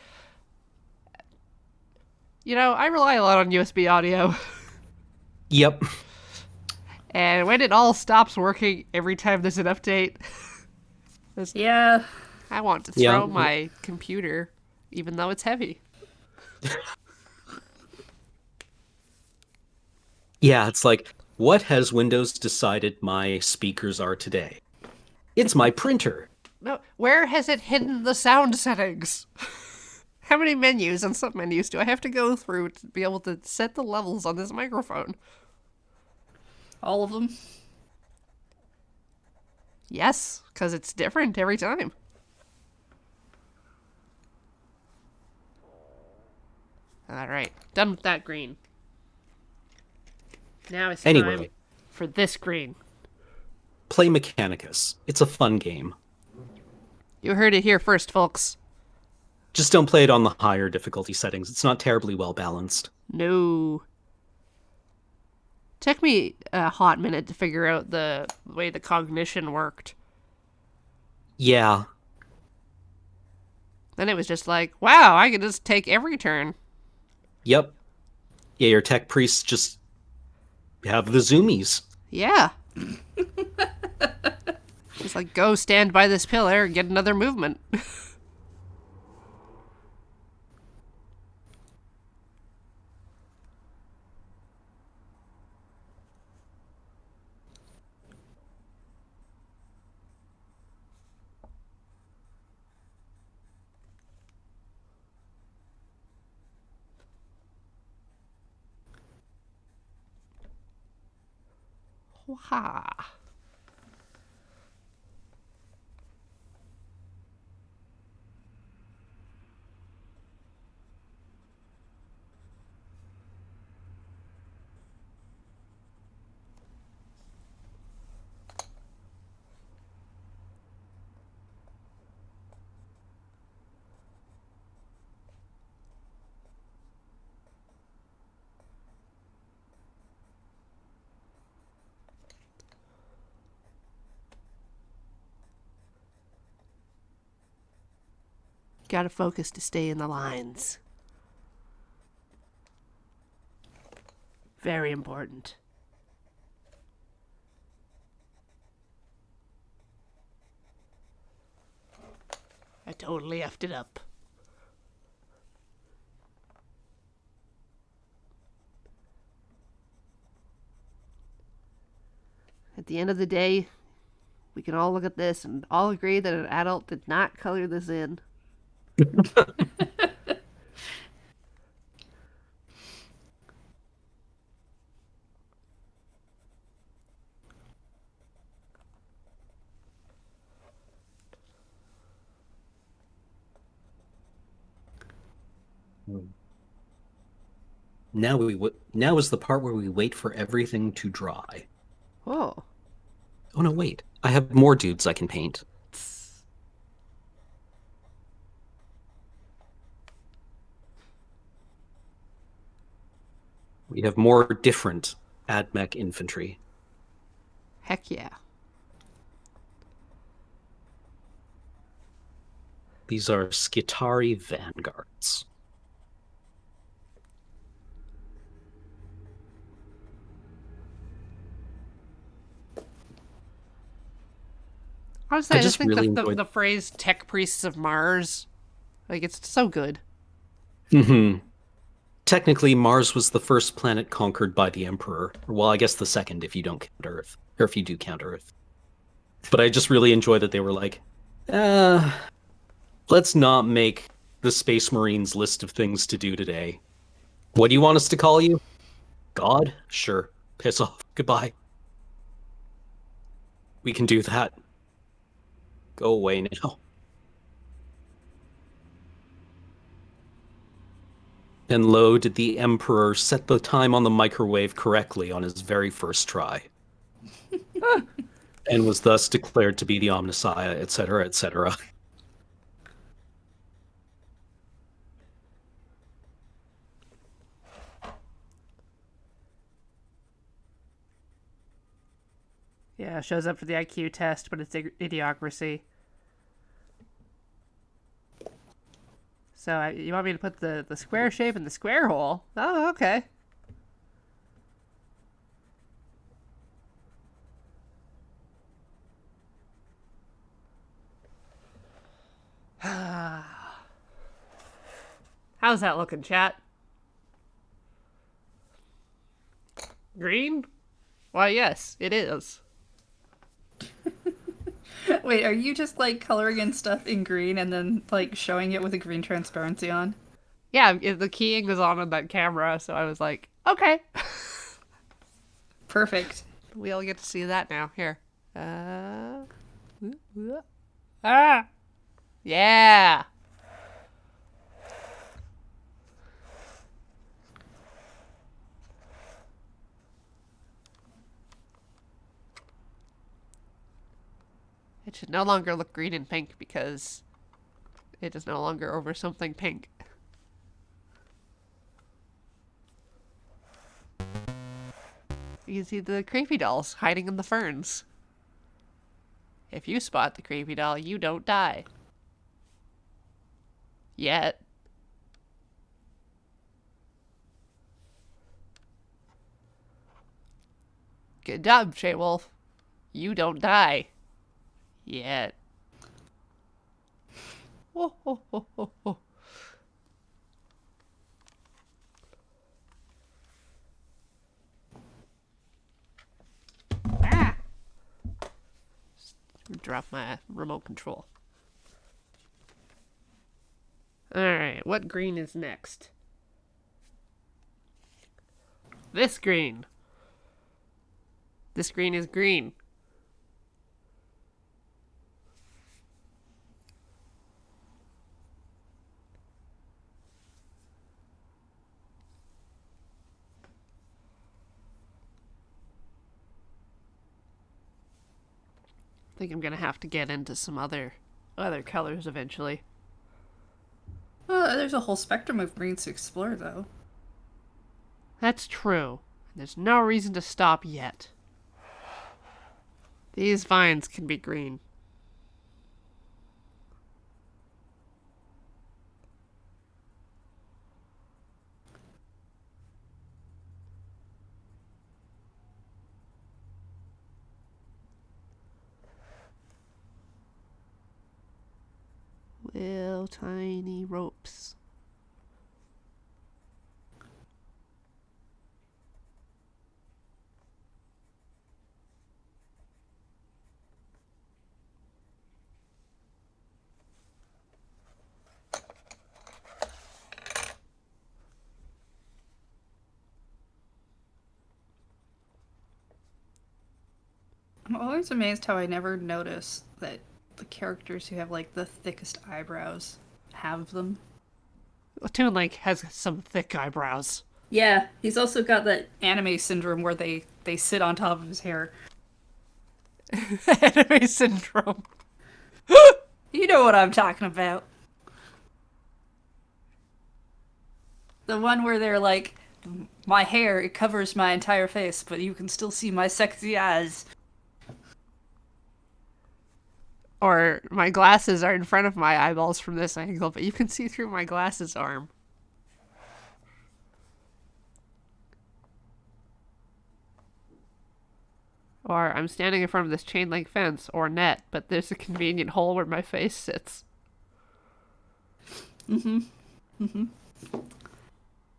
I rely a lot on USB audio. Yep. And when it all stops working every time there's an update, Yeah. I want to throw Yeah. my computer, even though it's heavy. Yeah, it's like, what has Windows decided my speakers are today? It's my printer. No, where has it hidden the sound settings? How many menus and submenus do I have to go through to be able to set the levels on this microphone? All of them. Yes, because it's different every time. Alright, done with that green. Now it's time Anyway, for this green. play Mechanicus. It's a fun game. You heard it here first, folks. Just don't play it on the higher difficulty settings. It's not terribly well balanced. No. Took me a hot minute to figure out the way the cognition worked. Yeah. Then it was just like, wow, I can just take every turn. Yep. Yeah, your tech priests just have the zoomies. Yeah. Just like, go stand by this pillar and get another movement. Wah. Gotta focus to stay in the lines. Very important. I totally effed it up. At the end of the day, we can all look at this and all agree that an adult did not color this in. Now is the part where we wait for everything to dry. Oh. Oh no, wait. I have more dudes I can paint. We have more different AdMech infantry. Heck yeah. These are Skitarii vanguards. Honestly, I just just think really the enjoyed- phrase tech priests of Mars, like, it's so good. Technically, Mars was the first planet conquered by the Emperor. Well, I guess the second if you don't count Earth. Or if you do count Earth. But I just really enjoy that they were like, let's not make the Space Marines list of things to do today. What do you want us to call you? God? Sure. Piss off. Goodbye. We can do that. Go away now. And lo, did the Emperor set the time on the microwave correctly on his very first try. And was thus declared to be the Omnissiah, etc., etc. Yeah, shows up for the IQ test, but it's idiocracy. So you want me to put the square shape in the square hole? Oh, okay. How's that looking, chat? Green? Why, yes, it is. Wait, are you just like coloring in stuff in green and then like showing it with a green transparency on? Yeah, the keying was on that camera, so I was like, okay. Perfect. We all get to see that now. Here. Ah! Yeah! It should no longer look green and pink because it is no longer over something pink. You can see the creepy dolls hiding in the ferns. If you spot the creepy doll, you don't die. Yet. Good job, Shay Wolf. You don't die. Yet. Oh, oh, oh, oh, oh. Ah! Drop my remote control. Alright, what green is next? This green. This green is green. I think I'm gonna have to get into some other colors eventually. Well, there's a whole spectrum of greens to explore, though. That's true. There's no reason to stop yet. These vines can be green. Little tiny ropes. I'm always amazed how I never notice that the characters who have like the thickest eyebrows have them. Toon Link has some thick eyebrows. Yeah, he's also got that anime syndrome where they sit on top of his hair. Anime syndrome. You know what I'm talking about. The one where they're like, my hair, it covers my entire face, but you can still see my sexy eyes. Or my glasses are in front of my eyeballs from this angle, but you can see through my glasses arm. Or I'm standing in front of this chain link fence or net, but there's a convenient hole where my face sits. Anime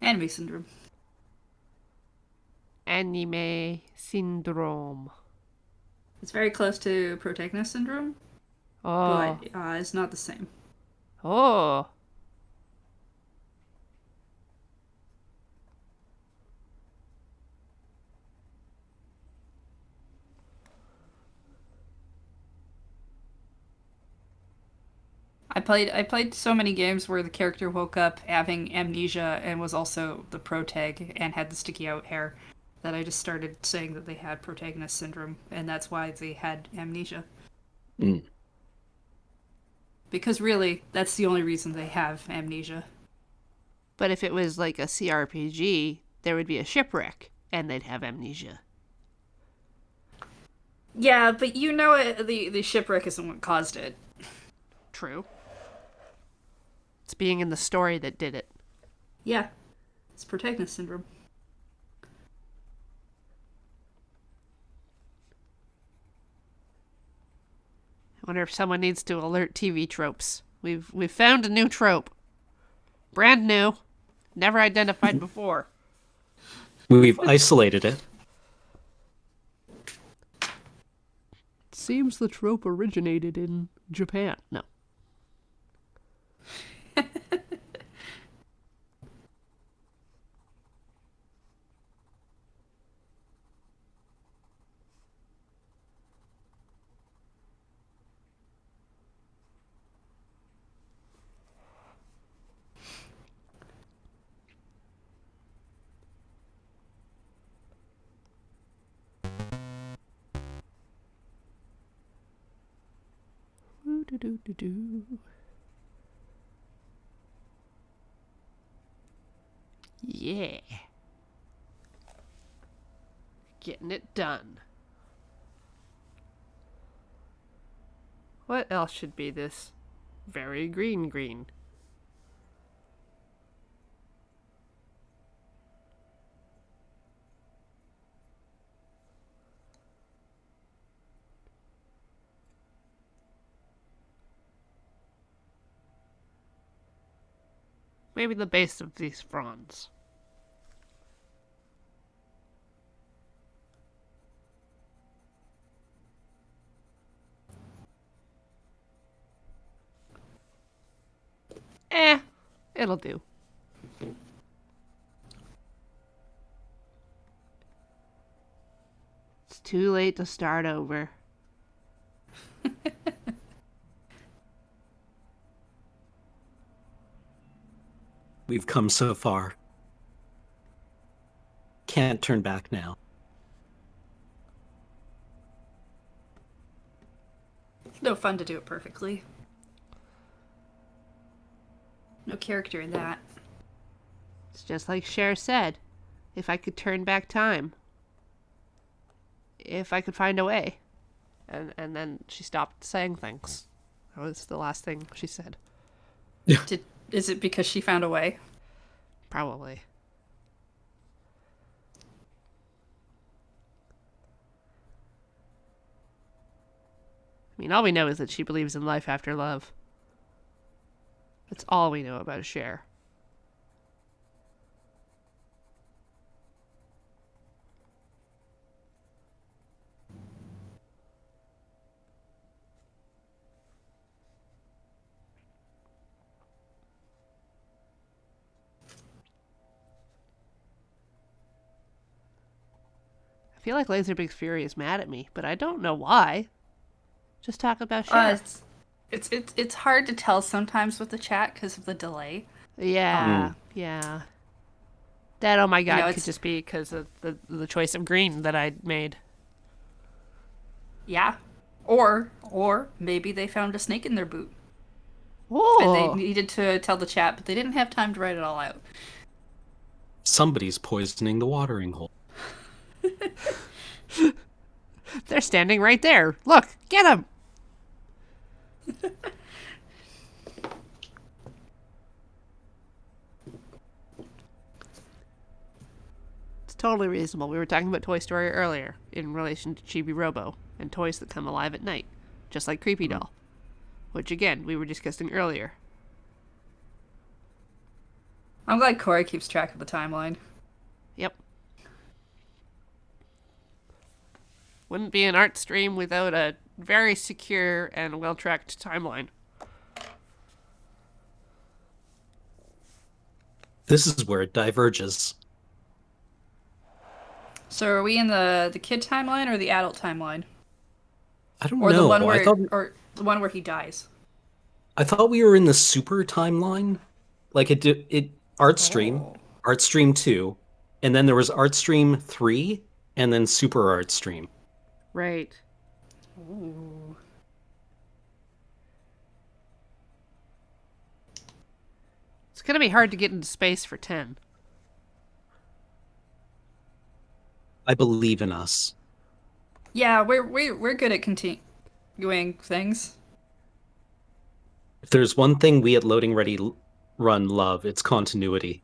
syndrome. Anime syndrome. It's very close to protagonist syndrome, Oh. but it's not the same. Oh. I played so many games where the character woke up having amnesia and was also the protag and had the sticky out hair that I just started saying that they had protagonist syndrome, and that's why they had amnesia. Mm. Because really, that's the only reason they have amnesia. But if it was like a CRPG, there would be a shipwreck, and they'd have amnesia. Yeah, but you know the shipwreck isn't what caused it. True. It's being in the story that did it. Yeah, it's protagonist syndrome. I wonder if someone needs to alert TV tropes. We've found a new trope. Brand new. Never identified before. We've isolated it. Seems the trope originated in Japan. No. Ooh-doo-doo-doo-doo. Yeah. Getting it done. What else should be this very green? Maybe the base of these fronds. It'll do. It's too late to start over. We've come so far. Can't turn back now. It's no fun to do it perfectly. No character in that. It's just like Cher said. If I could turn back time. If I could find a way. And then she stopped saying things. That was the last thing she said. Is it because she found a way? Probably. I mean, all we know is that she believes in life after love. That's all we know about Cher. feel like Laserbeak's Fury is mad at me, but I don't know why. Just talk about shit. It's hard to tell sometimes with the chat because of the delay. Yeah, yeah. That, oh my god, know, could it's- just be because of the choice of green that I made. Yeah. Or maybe they found a snake in their boot. Oh, And they needed to tell the chat, but they didn't have time to write it all out. Somebody's poisoning the watering hole. they're standing right there. Look, get him. It's totally reasonable. We were talking about Toy Story earlier in relation to Chibi Robo and toys that come alive at night, just like Creepy Doll, which again we were discussing earlier. I'm glad Corey keeps track of the timeline. Yep. Wouldn't be an art stream without a very secure and well-tracked timeline. This is where it diverges. So are we in the kid timeline or the adult timeline? I don't Or know. the one where I or he dies? thought we were in the super timeline. Like it Artstream, Artstream 2, and then there was Artstream 3, and then Super Artstream. Right. Ooh. It's gonna be hard to get into space for 10. I believe in us. Yeah, we're good at continuing things. If there's one thing we at Loading Ready Run love, it's continuity.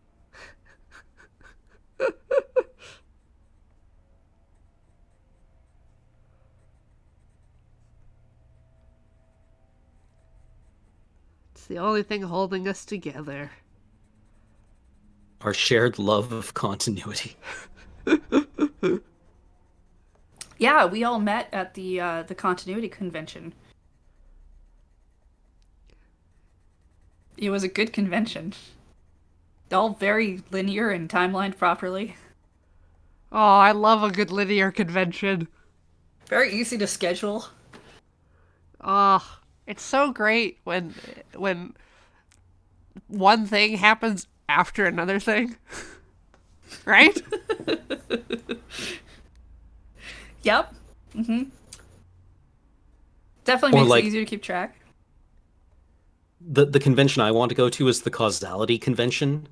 It's the only thing holding us together. Our shared love of continuity. Yeah, we all met at the continuity convention. It was a good convention. All very linear and timelined properly. Oh, I love a good linear convention. Very easy to schedule. Oh, it's so great when one thing happens after another thing. Right? Yep. Mm-hmm. Definitely Or makes like- it easier to keep track. The convention I want to go to is the causality convention,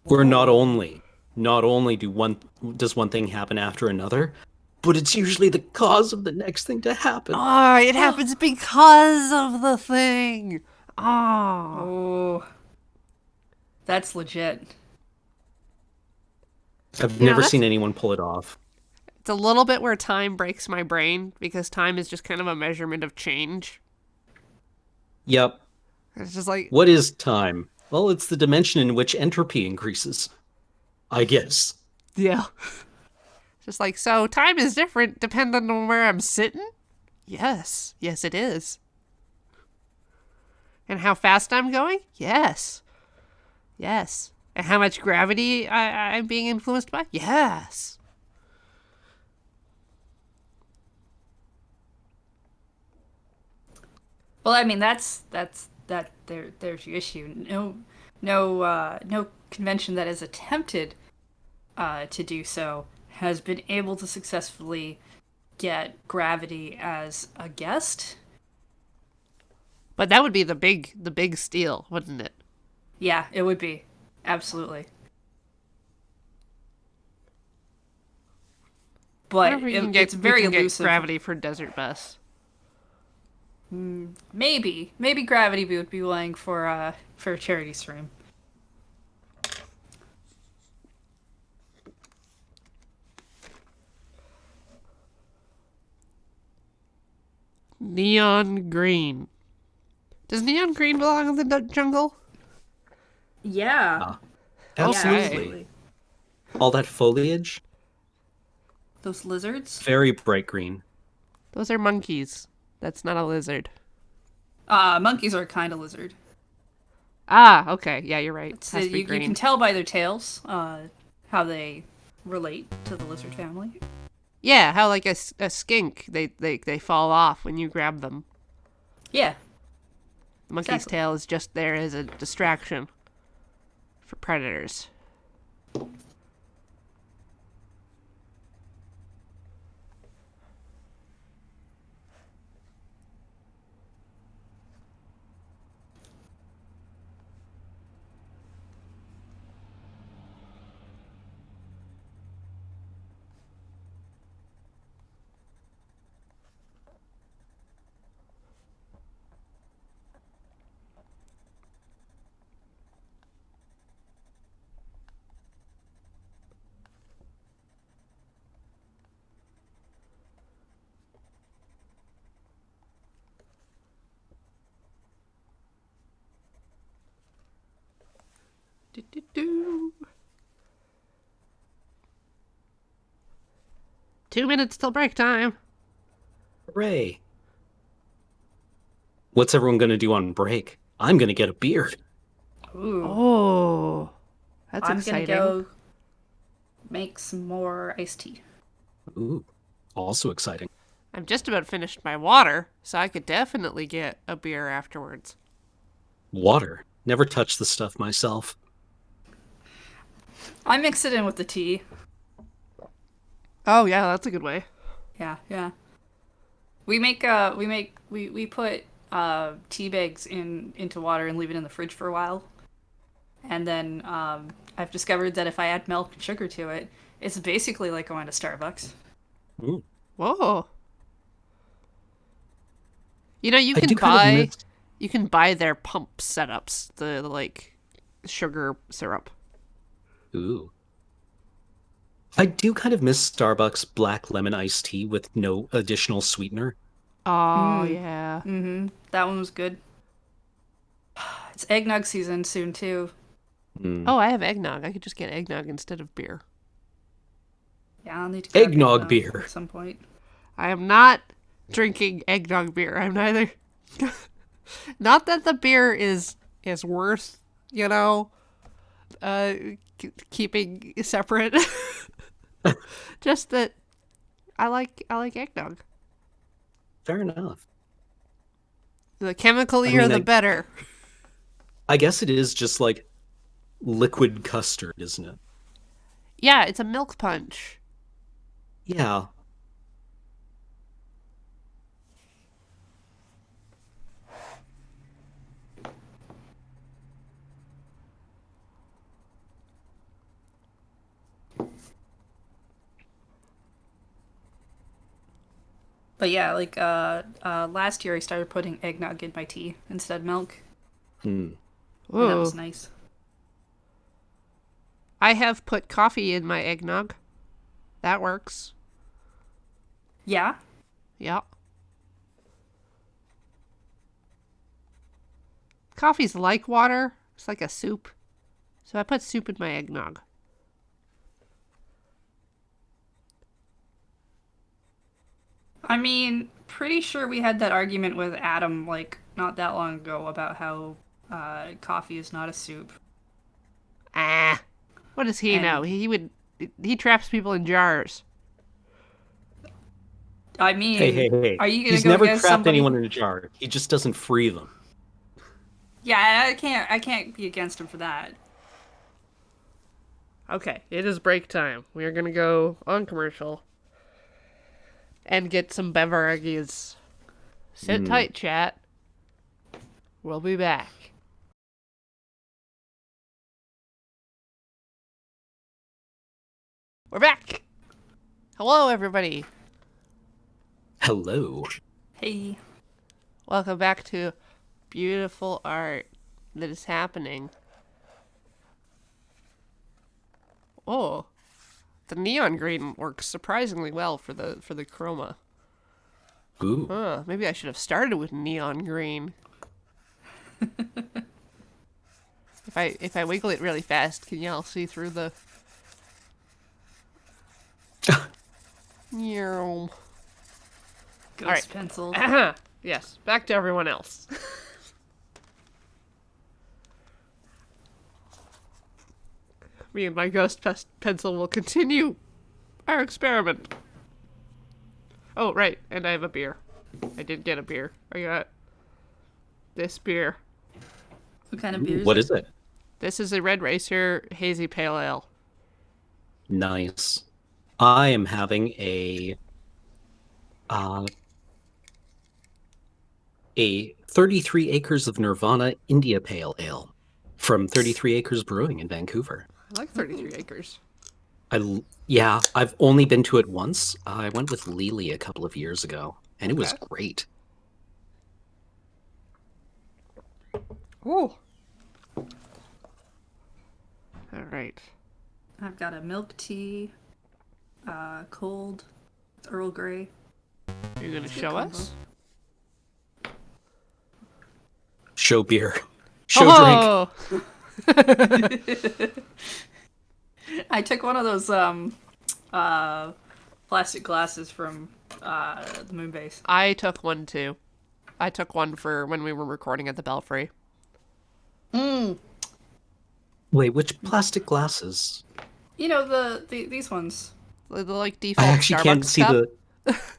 where not only does one thing happen after another, but it's usually the cause of the next thing to happen. Oh, it happens because of the thing. Oh. Oh. That's legit. I've Yeah, never that's- seen anyone pull it off. It's a little bit where time breaks my brain because time is just kind of a measurement of change. Yep. It's just like, What is time? Well, it's the dimension in which entropy increases. I guess. yeah. Just like, so time is different depending on where I'm sitting? Yes. Yes, it is. And how fast I'm going? Yes. Yes. And how much gravity I'm being influenced by? Yes. Well, I mean, there's your issue. No convention that has attempted to do so has been able to successfully get gravity as a guest. But that would be the big steal, wouldn't it? Yeah, it would be. Absolutely. But Whenever you can get, it's very we can elusive. get gravity for Desert Bus. Maybe Gravity would be willing for a charity stream. Neon green. Does neon green belong in the jungle? Yeah. Absolutely. All that foliage, Those lizards. very bright green. Those are monkeys. That's not a lizard. Monkeys are kind of lizard. Ah, okay. Yeah, you're right. It So has to be you green. can tell by their tails how they relate to the lizard family. Yeah, how like a skink, they fall off when you grab them. Yeah. The monkey's Exactly. tail is just there as a distraction for predators. Do-do-do. 2 minutes till break time. Hooray. What's everyone going to do on break? I'm going to get a beer. Ooh. Oh, that's I'm exciting. gonna go make some more iced tea. Ooh, also exciting. I'm just about finished my water, so I could definitely get a beer afterwards. Water. Never touched the stuff myself. I mix it in with the tea. Oh yeah, that's a good way. Yeah, yeah. We put tea bags into water and leave it in the fridge for a while. And then I've discovered that if I add milk and sugar to it, it's basically like going to Starbucks. Ooh. Whoa. You know, I do kind of miss. you can buy their pump setups, the like sugar syrup. Ooh. I do kind of miss Starbucks black lemon iced tea with no additional sweetener. Oh Mm. yeah. Mm-hmm. That one was good. It's eggnog season soon too. Mm. Oh, I have eggnog. I could just get eggnog instead of beer. Yeah, I'll need to grab Eggnog beer. at some point. I am not drinking eggnog beer. I'm neither. Not that the beer is worth, you know, keeping separate. Just that I like eggnog. Fair enough. The chemicalier, I mean, the better. I guess it is just like liquid custard, isn't it? Yeah, it's a milk punch. Yeah. But yeah, like last year I started putting eggnog in my tea instead of milk, Hmm. and that was Ooh. nice. I have put coffee in my eggnog. That works. Yeah. Yeah. Coffee's like water. It's like a soup. So I put soup in my eggnog. I mean, pretty sure we had that argument with Adam like not that long ago about how coffee is not a soup. Ah. What does he know? And He traps people in jars. I Hey, hey, mean, hey. are you gonna He's go never against trapped somebody? anyone in a jar. He just doesn't free them. Yeah, I can't be against him for that. Okay, it is break time. We are gonna go on commercial and get some beverages. Sit tight, chat. We'll be back. We're back. Hello, everybody. Hello. Hey. Welcome back to beautiful art that is happening. Oh, the neon green works surprisingly well for the chroma. Ooh. Huh, maybe I should have started with neon green. If I wiggle it really fast, can y'all see through the Meow. Ghost Alright. pencil. Yes, back to everyone else. Me and my ghost pencil will continue our experiment. Oh, right. And I have a beer. I did get a beer. I got this beer. What kind of beer What is it? This is a Red Racer Hazy Pale Ale. Nice. I am having uh, a 33 Acres of Nirvana India Pale Ale from 33 Acres Brewing in Vancouver. I like 33 Acres. Yeah, I've only been to it once. I went with Lily a couple of years ago, and it was Okay. great. Ooh. All right. I've got a milk tea, cold, Earl Grey. You're going to Good show combo. us? Show beer. Show drink. Oh! I took one of those plastic glasses from the moon base. I took one too. I took one for when we were recording at the Belfry. Wait, which plastic glasses? You know these ones. The like default I actually Starbucks can't see cup.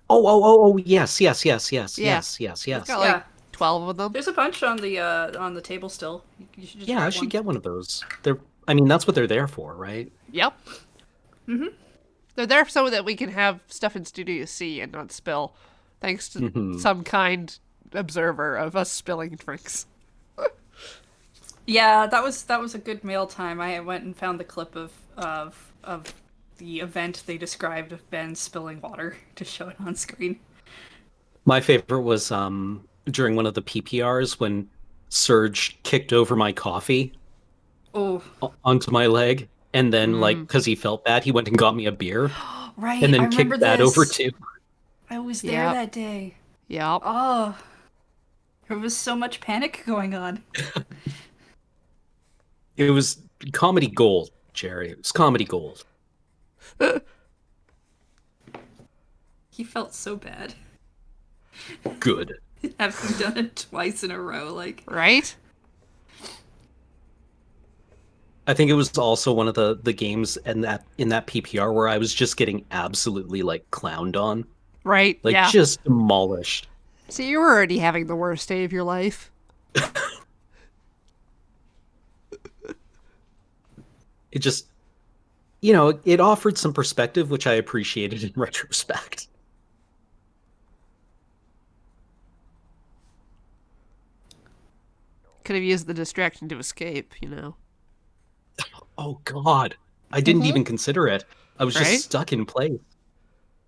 Oh, yes. Yeah. Got, 12 yeah. of them. There's a bunch on the table still. You should just Yeah, I grab should one. get one of those. I mean, that's what they're there for, right? Yep. Mm-hmm. They're there so that we can have stuff in Studio C and not spill, thanks to some kind observer of us spilling drinks. Yeah, that was a good mail time. I went and found the clip of the event they described of Ben spilling water to show it on screen. My favorite was during one of the PPRs when Serge kicked over my coffee Oh, onto my leg, and then like because he felt bad, he went and got me a beer, right. and I then remember kicked that this. over too. I was there Yep. that day. Yep. Oh, there was so much panic going on. It was comedy gold, Jerry. It was comedy gold. He felt so bad Good. having done it twice in a row. Like, Right? I think it was also one of the games in that PPR where I was just getting absolutely like clowned on, Right. like yeah. just demolished. So you were already having the worst day of your life. It just, it offered some perspective, which I appreciated in retrospect. Could have used the distraction to escape, you know. Oh God, I didn't even consider it. I was just Right? stuck in place.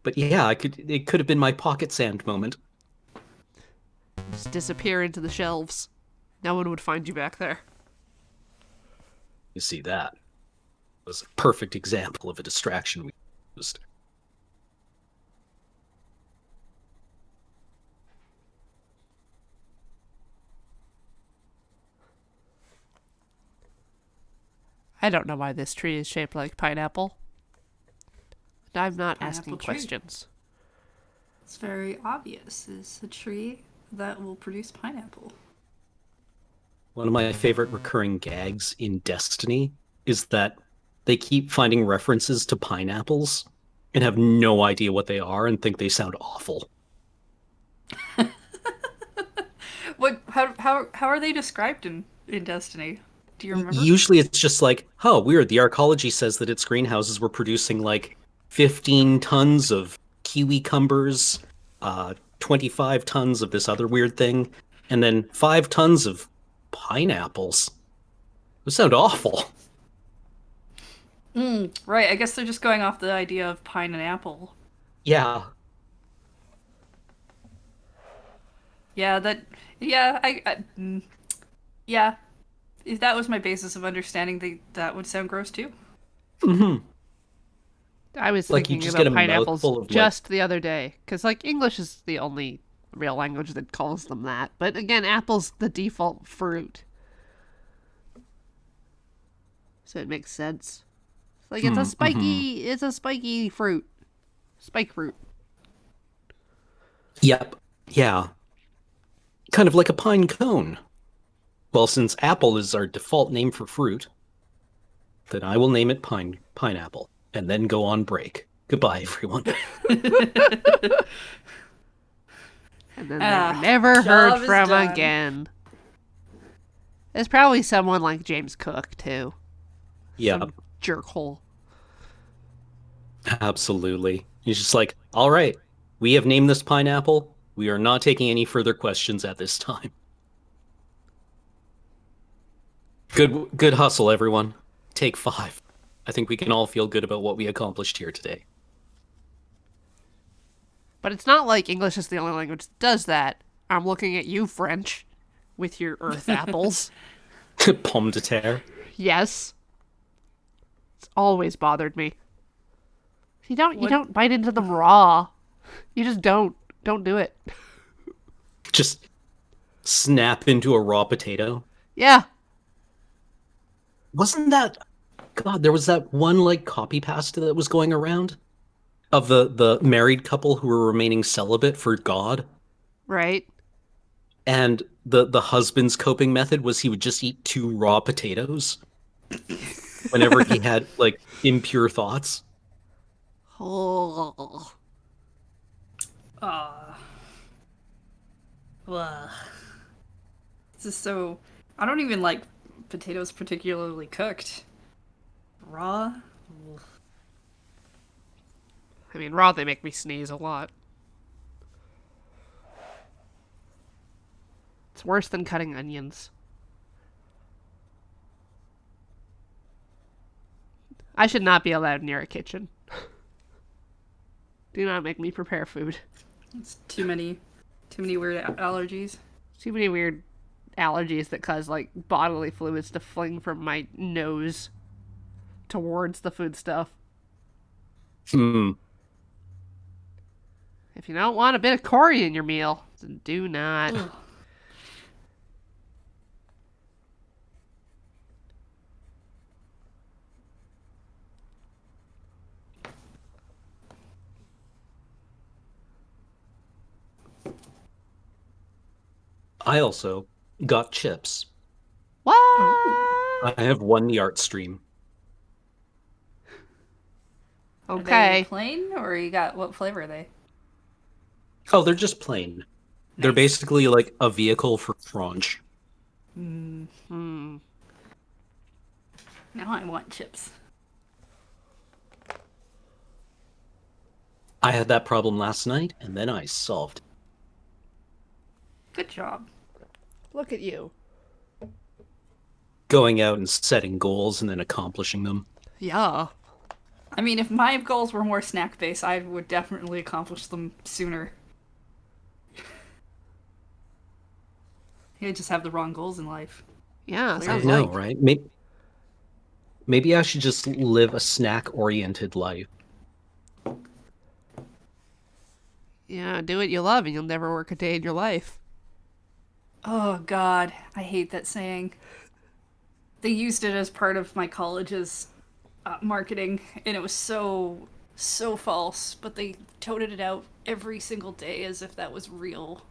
But yeah, it could have been my pocket sand moment. Just disappear into the shelves. No one would find you back there. You see, that was a perfect example of a distraction we used. I don't know why this tree is shaped like pineapple. And I'm not asking Pineapple tree. questions. it's very obvious. It's a tree that will produce pineapple. One of my favorite recurring gags in Destiny is that they keep finding references to pineapples and have no idea what they are and think they sound awful. What? How are they described in Destiny? Do you remember? Usually it's just like, oh, weird, the arcology says that its greenhouses were producing like 15 tons of kiwi cumbers, 25 tons of this other weird thing, and then 5 tons of pineapples. Those sound awful. Right. I guess they're just going off the idea of pine and apple. Yeah. Yeah. Yeah. If that was my basis of understanding, that would sound gross too. I was Like, you thinking just about get a pineapples mouthful of, like- just the other day. Because, like, English is the only real language that calls them that. But again, apple's the default fruit. So it makes sense. Like, it's a spiky fruit. Spike fruit. Yep. Yeah. Kind of like a pine cone. Well, since apple is our default name for fruit, then I will name it pineapple and then go on break. Goodbye, everyone. And then they were never job heard is from done. again. There's probably someone like James Cook, too. Yeah, Some jerkhole. absolutely. He's just like, all right, we have named this pineapple. We are not taking any further questions at this time. Good hustle, everyone. Take 5. I think we can all feel good about what we accomplished here today. But it's not like English is the only language that does that. I'm looking at you, French, with your earth apples. Pomme de terre. Yes. It's always bothered me. You don't bite into them raw. You just don't. Don't do it. Just snap into a raw potato. Yeah. Wasn't that... God, there was that one, like, copy pasta that was going around of the married couple who were remaining celibate for God. Right. And the husband's coping method was he would just eat 2 raw potatoes whenever he had, like, impure thoughts. Oh. Ugh. This is so... I don't even like potatoes particularly cooked. Raw? Ugh. I mean, raw, they make me sneeze a lot. It's worse than cutting onions. I should not be allowed near a kitchen. Do not make me prepare food. It's too many weird allergies. Too many weird allergies that cause, like, bodily fluids to fling from my nose towards the food stuff. Hmm. If you don't want a bit of curry in your meal, then do not. Ugh. I also got chips. What? I have one Yart stream. Are Okay. they plain, or you got... what flavor are they? Oh, they're just plain. They're Nice. basically like a vehicle for crunch. Hmm. Now I want chips. I had that problem last night, and then I solved it. Good job. Look at you. Going out and setting goals and then accomplishing them. Yeah. I mean, if my goals were more snack-based, I would definitely accomplish them sooner. I just have the wrong goals in life. Yeah, I sounds know, like. right? Maybe I should just live a snack-oriented life. Yeah, do what you love and you'll never work a day in your life. Oh god, I hate that saying. They used it as part of my college's marketing, and it was so false, but they toted it out every single day as if that was real.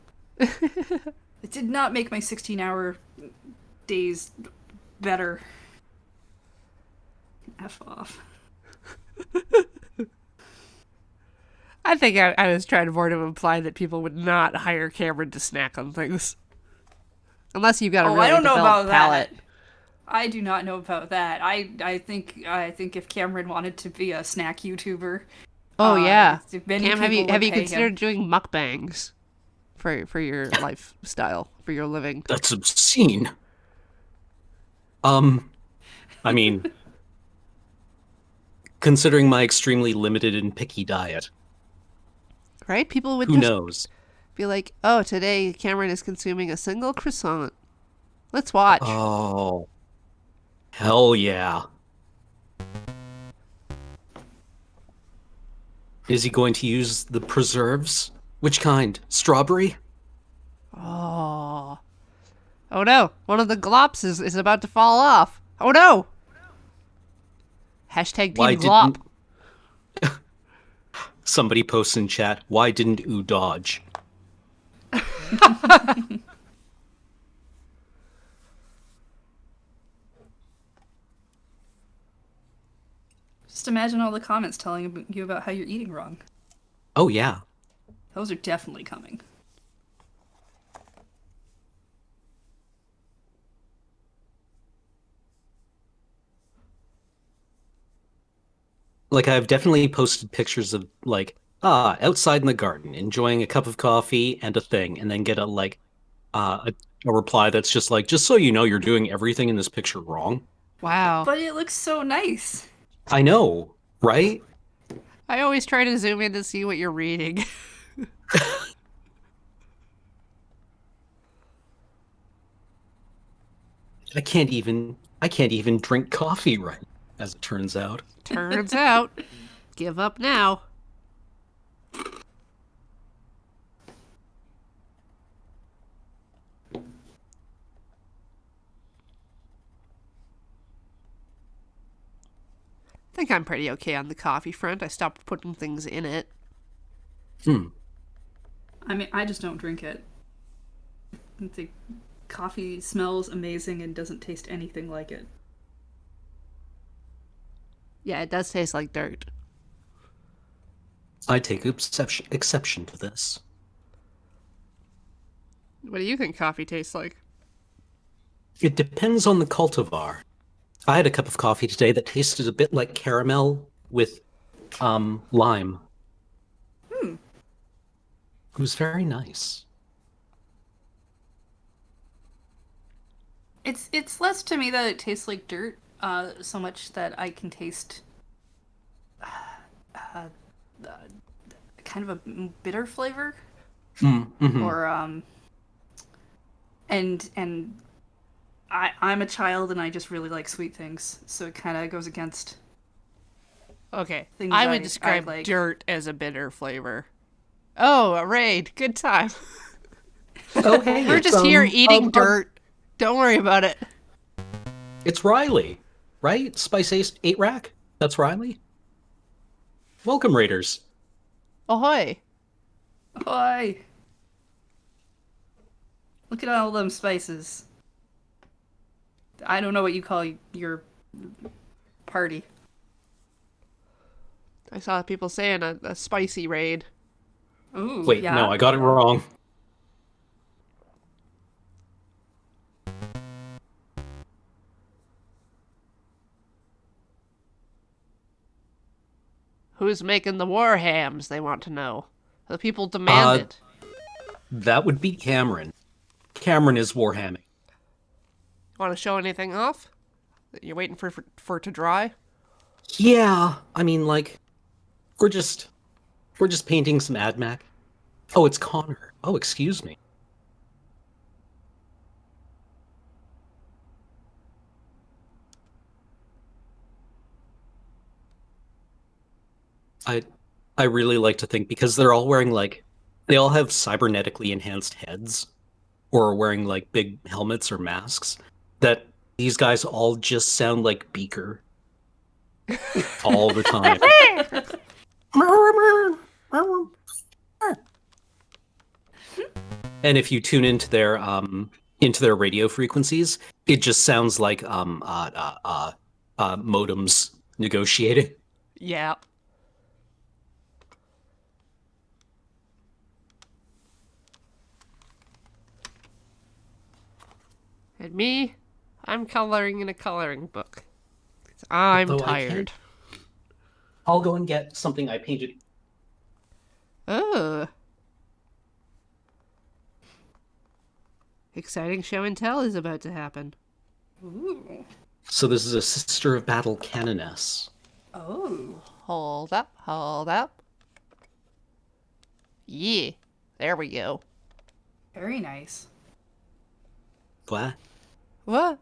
It did not make my 16-hour days better. F off. I think I was trying more to imply that people would not hire Cameron to snack on things. Unless you've got a really I don't know about developed palate. that. I do not know about that. I think if Cameron wanted to be a snack YouTuber, Oh yeah. many Cam, people have would you pay considered him. doing mukbangs for your lifestyle, for your living? That's obscene. I mean, considering my extremely limited and picky diet, Right? People would who just knows? be like, "Oh, today Cameron is consuming a single croissant. Let's watch." Oh, hell yeah. Is he going to use the preserves? Which kind? Strawberry? Oh. Oh no, one of the glops is about to fall off. Oh no! Hashtag Why Team Glop. didn't... Somebody posts in chat, why didn't Oo dodge? Just imagine all the comments telling you about how you're eating wrong. Oh yeah. Those are definitely coming. Like I've definitely posted pictures of like outside in the garden enjoying a cup of coffee and a thing, and then get a reply that's just like, just so you know, you're doing everything in this picture wrong. Wow. But it looks so nice. I know, right? I always try to zoom in to see what you're reading. I can't even drink coffee right, as it turns out. Turns out, give up now. I think I'm pretty okay on the coffee front. I stopped putting things in it. Hmm. I mean, I just don't drink it. The coffee smells amazing and doesn't taste anything like it. Yeah, it does taste like dirt. I take exception to this. What do you think coffee tastes like? It depends on the cultivar. I had a cup of coffee today that tasted a bit like caramel with lime. It was very nice. It's less to me that it tastes like dirt, so much that I can taste kind of a bitter flavor, Mm-hmm. or and I'm a child and I just really like sweet things, so it kind of goes against. Okay, Things I I would describe like. dirt as a bitter flavor. Oh, a raid. Good time. Oh, hey, We're it's, just here eating um, dirt. Don't worry about it. It's Riley, right? Spice Ace 8 Rack? That's Riley? Welcome, Raiders. Ahoy. Boy, look at all them spices. I don't know what you call your party. I saw people saying a spicy raid. Ooh, Wait, yeah. no, I got it wrong. Who's making the war hams, they want to know. The people demand it. That would be Cameron. Cameron is warhamming. Want to show anything off? That you're waiting for it to dry? Yeah, I mean, like, we're just painting some AdMac. Oh, it's Connor. Oh, excuse me. I I really like to think because they're all wearing like they all have cybernetically enhanced heads or are wearing like big helmets or masks that these guys all just sound like Beaker all the time. And if you tune into their radio frequencies, it just sounds like modems negotiating. Yeah. And me, I'm coloring in a coloring book. 'Cause I'm Although I tired. I'll go and get something I painted. Oh. Exciting show and tell is about to happen. Ooh. So this is a Sister of Battle Canoness. Oh. Hold up, hold up. Yeah, there we go. Very nice. What? What?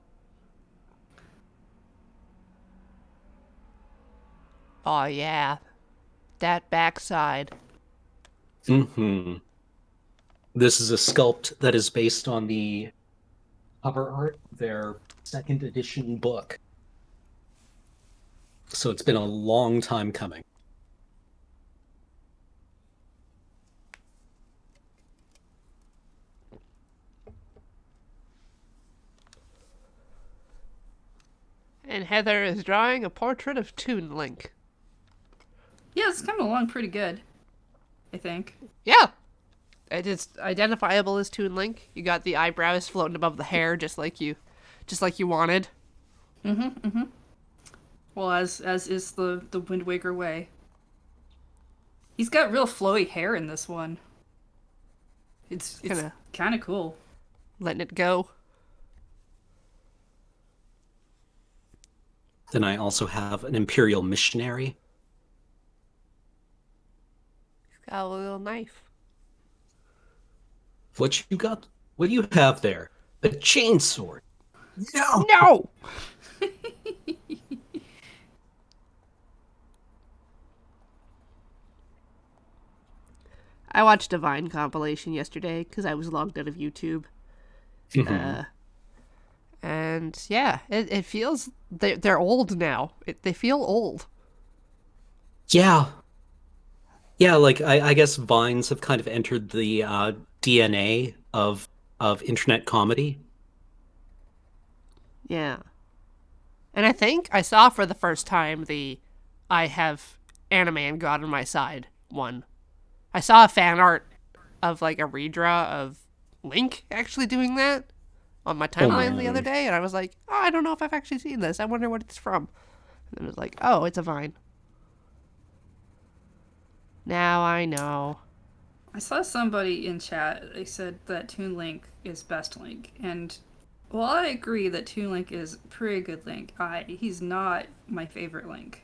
Oh yeah, that backside. Mm-hmm. This is a sculpt that is based on the cover art, their second edition book. So it's been a long time coming. And Heather is drawing a portrait of Toon Link. Yeah, it's coming along pretty good, I think. Yeah. It is identifiable as Toon Link. You got the eyebrows floating above the hair, just like you wanted. Well, as is the Wind Waker way. He's got real flowy hair in this one. It's Kinda kind of cool. letting it go. Then I also have an Imperial Missionary. Got a little knife. What you got? What do you have there? A chainsword. No. No! I watched a Vine compilation yesterday because I was logged out of YouTube. And yeah, it feels... They're old now. They feel old. Yeah. Yeah, like I guess Vines have kind of entered the DNA of internet comedy. Yeah. And I think I saw for the first time the I have anime and God on my side one. I saw a fan art of like a redraw of Link actually doing that on my timeline the other day, and I was like, oh, I don't know if I've actually seen this. I wonder what it's from. And it was like, oh, it's a Vine. Now I know. I saw somebody in chat. They said that Toon Link is best Link, and while I agree that Toon Link is pretty good Link, he's not my favorite Link.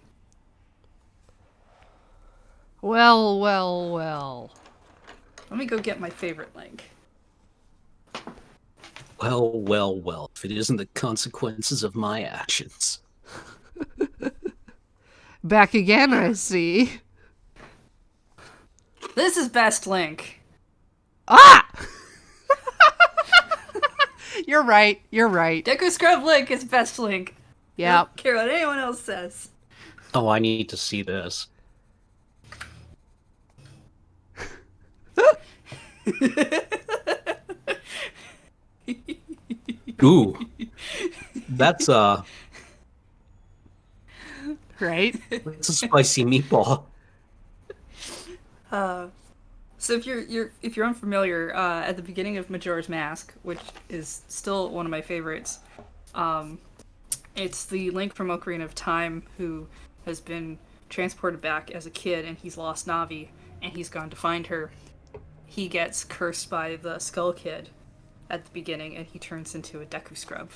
Well, well, well. Let me go get my favorite Link. Well, well, well. If it isn't the consequences of my actions. Back again, I see. This is best Link. Ah! You're right. You're right. Deku Scrub Link is best Link. Yeah. Don't care what anyone else says. Oh, I need to see this. Ooh. That's Right? it's a spicy meatball. So if you're unfamiliar, at the beginning of Majora's Mask, which is still one of my favorites, it's the Link from Ocarina of Time who has been transported back as a kid, and he's lost Navi, and he's gone to find her. He gets cursed by the Skull Kid at the beginning, and he turns into a Deku Scrub.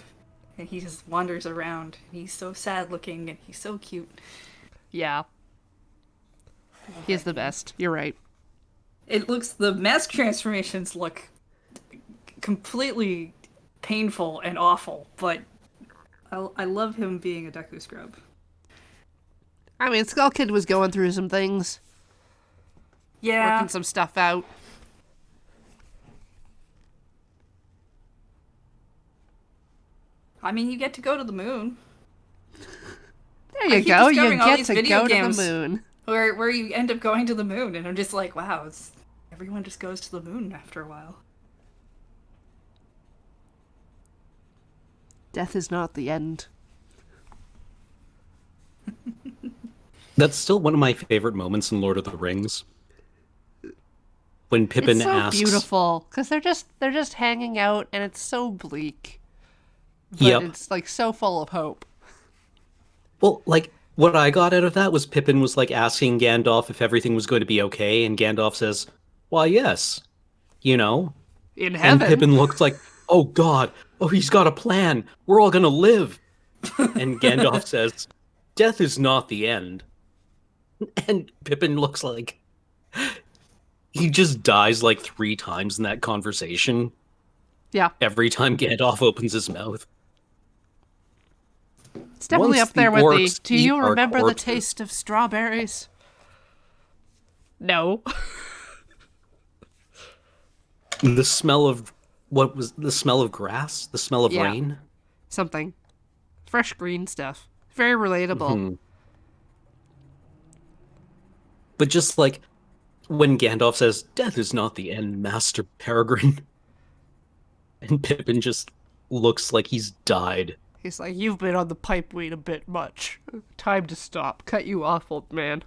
And he just wanders around. He's so sad looking, and he's so cute. Yeah. He's the best. You're right. The mask transformations look completely painful and awful, but I love him being a Deku Scrub. I mean, Skull Kid was going through some things, Yeah. working some stuff out. I mean, you get to go to the moon. There you keep go. You discovering all get these to video go games. to the moon. Where you end up going to the moon, and I'm just like, wow, everyone just goes to the moon after a while. Death is not the end. That's still one of my favorite moments in Lord of the Rings. When Pippin It's so asks, beautiful because they're just hanging out, and it's so bleak. But Yep. it's like so full of hope. well, like what I got out of that was Pippin was like asking Gandalf if everything was going to be okay, and Gandalf says, "Why, yes, you know." In And heaven. Pippin looks like, "Oh God, oh he's got a plan. We're all gonna live." And Gandalf says, "Death is not the end." And Pippin looks like he just dies like 3 times in that conversation. Yeah, Every time Gandalf opens his mouth. it's definitely Once up there the with the. orcs Do eat you our remember the corpses. taste of strawberries? No. The smell of what was the smell of grass? The smell of Yeah. rain? Something. Fresh green stuff. Very relatable. Hmm. But just like when Gandalf says, "Death is not the end, Master Peregrine," and Pippin just looks like he's died. He's like, you've been on the pipe weed a bit much. Time to stop. Cut you off, old man.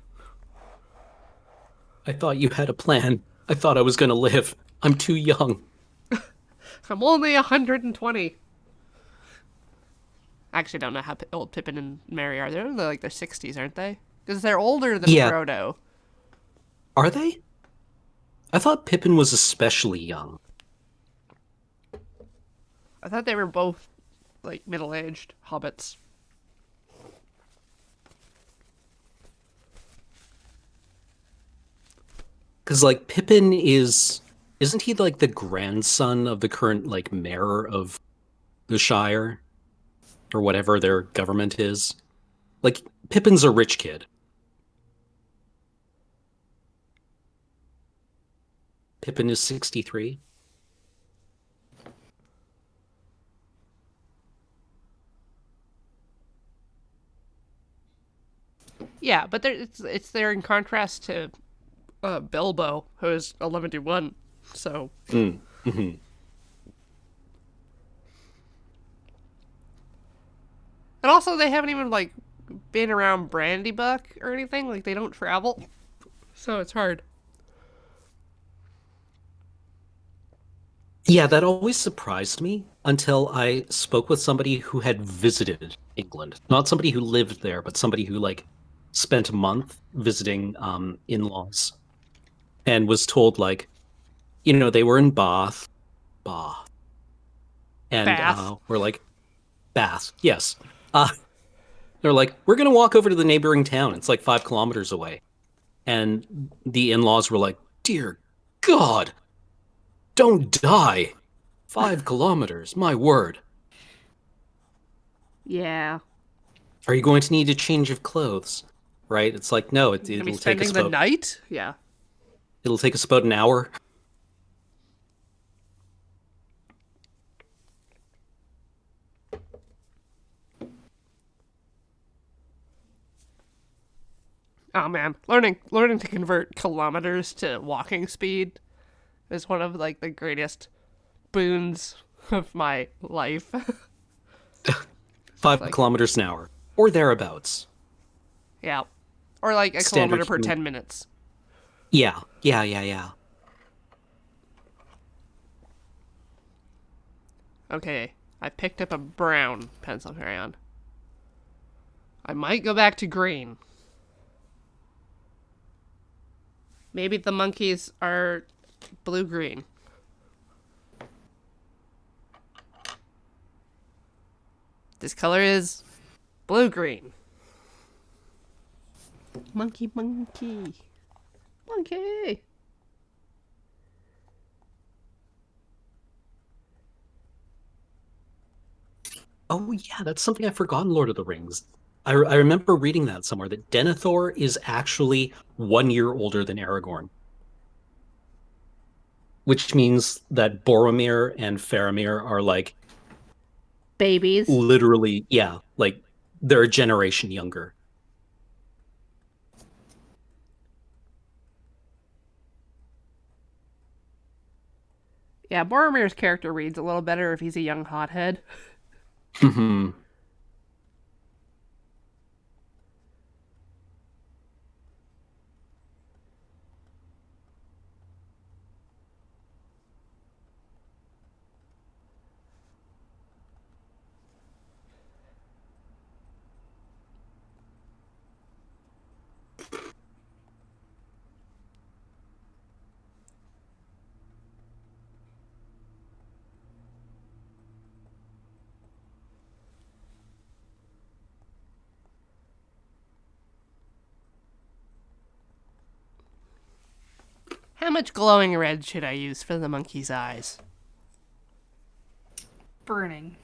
I thought you had a plan. I thought I was gonna live. I'm too young. I'm only 120. I actually don't know how old Pippin and Merry are. They're in like their 60s, aren't they? Because they're older than Yeah. Frodo. Are they? I thought Pippin was especially young. I thought they were both like middle-aged hobbits. Because, like, Pippin isn't he, like, the grandson of the current, like, mayor of the Shire? Or whatever their government is? Like, Pippin's a rich kid. Pippin is 63. Yeah, but it's there in contrast to Bilbo, who is 11 to 1. So Mm. Hmm. and also they haven't even like been around Brandybuck or anything. Like they don't travel, so it's hard. Yeah, that always surprised me until I spoke with somebody who had visited England. Not somebody who lived there, but somebody who, like, spent a month visiting in-laws and was told, like, they were in Bath, and Bath. we're like, Bath, yes. Uh, they're like, we're gonna walk over to the neighboring town. It's like 5 kilometers away. And the in-laws were like, dear God, don't die. 5 kilometers, my word. Yeah. Are you going to need a change of clothes? Right? It's like, no, Gonna be it'll take us spending the about night? Yeah. it'll take us about an hour. Oh man, learning to convert kilometers to walking speed is one of like the greatest boons of my life. Five Like, kilometers an hour. Or thereabouts. yeah. Or like a Standard kilometer per human. 10 minutes. Yeah. Yeah, yeah, yeah. Okay, I picked up a brown pencil crayon. I might go back to green. Maybe the monkeys are blue-green. This color is blue-green. Monkey, monkey. Monkey! Oh yeah, that's something I forgot in Lord of the Rings. I remember reading that somewhere that Denethor is actually 1 year older than Aragorn, which means that Boromir and Faramir are like Babies. literally, yeah, like they're a generation younger. Yeah, Boromir's character reads a little better if he's a young hothead. Mhm. How much glowing red should I use for the monkey's eyes? Burning.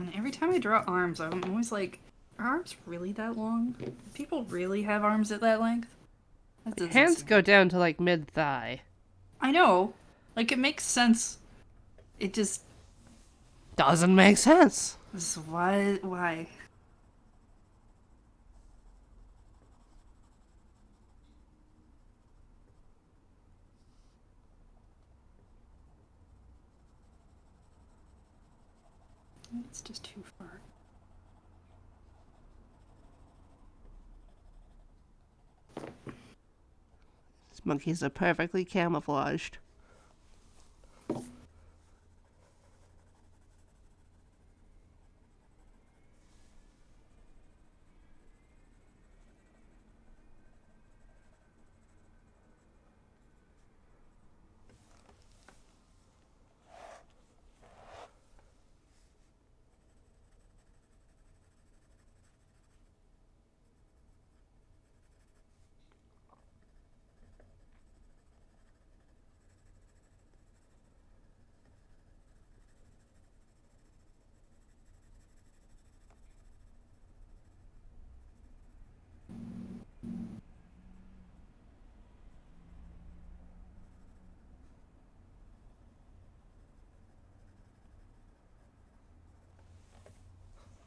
And every time I draw arms, I'm always like, are arms really that long? Do people really have arms at that length? That doesn't Hands seem- go down to like mid thigh. I know. Like, it makes sense. It just... Doesn't make sense. Why? Why? It's just too far. These monkeys are perfectly camouflaged.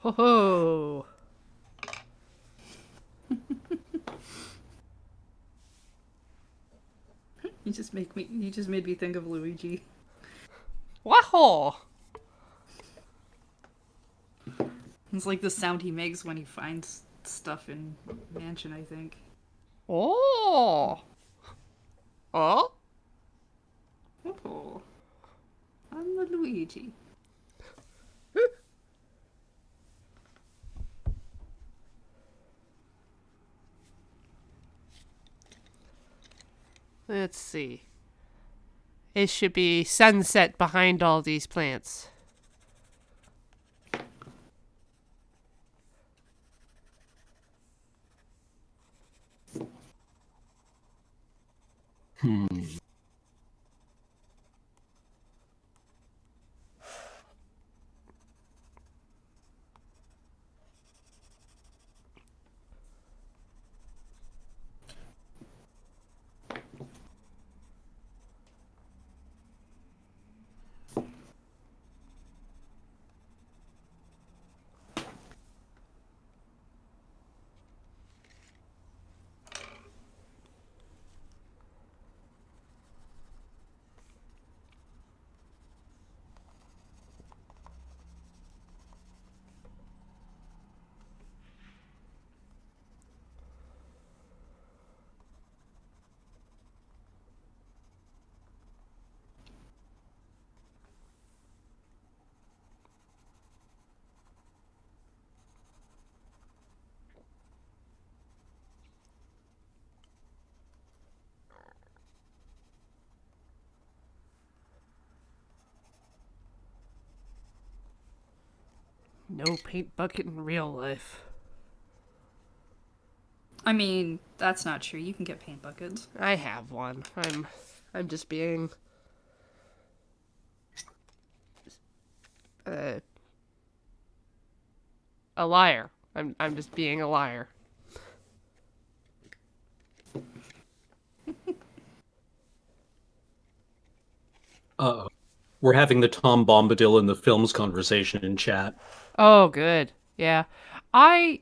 Ho ho! You just made me think of Luigi. Wahoo! It's like the sound he makes when he finds stuff in Mansion, I think. Oh! Oh? Oh, I'm the Luigi. Let's see. It should be sunset behind all these plants. No paint bucket in real life. I mean, that's not true. You can get paint buckets. I have one. I'm just being a liar. I'm just being a liar. We're having the Tom Bombadil in the films conversation in chat. Oh, good. Yeah. Tom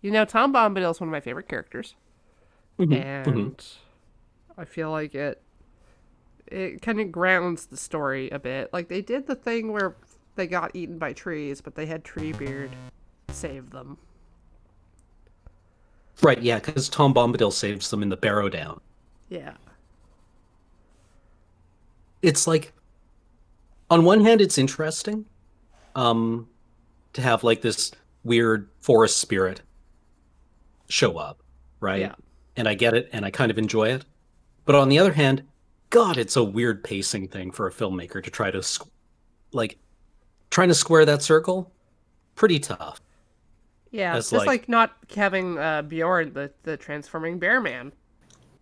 Bombadil is one of my favorite characters. And I feel like it kind of grounds the story a bit. Like, they did the thing where they got eaten by trees, but they had Treebeard save them. Right, yeah, because Tom Bombadil saves them in the Barrow Down. Yeah. It's like, on one hand, it's interesting to have like this weird forest spirit show up, right? Yeah. And I get it, and I kind of enjoy it. But on the other hand, God, it's a weird pacing thing for a filmmaker to try to trying to square that circle. Pretty tough. Yeah, As, just like- like not having Bjorn, the transforming bear man,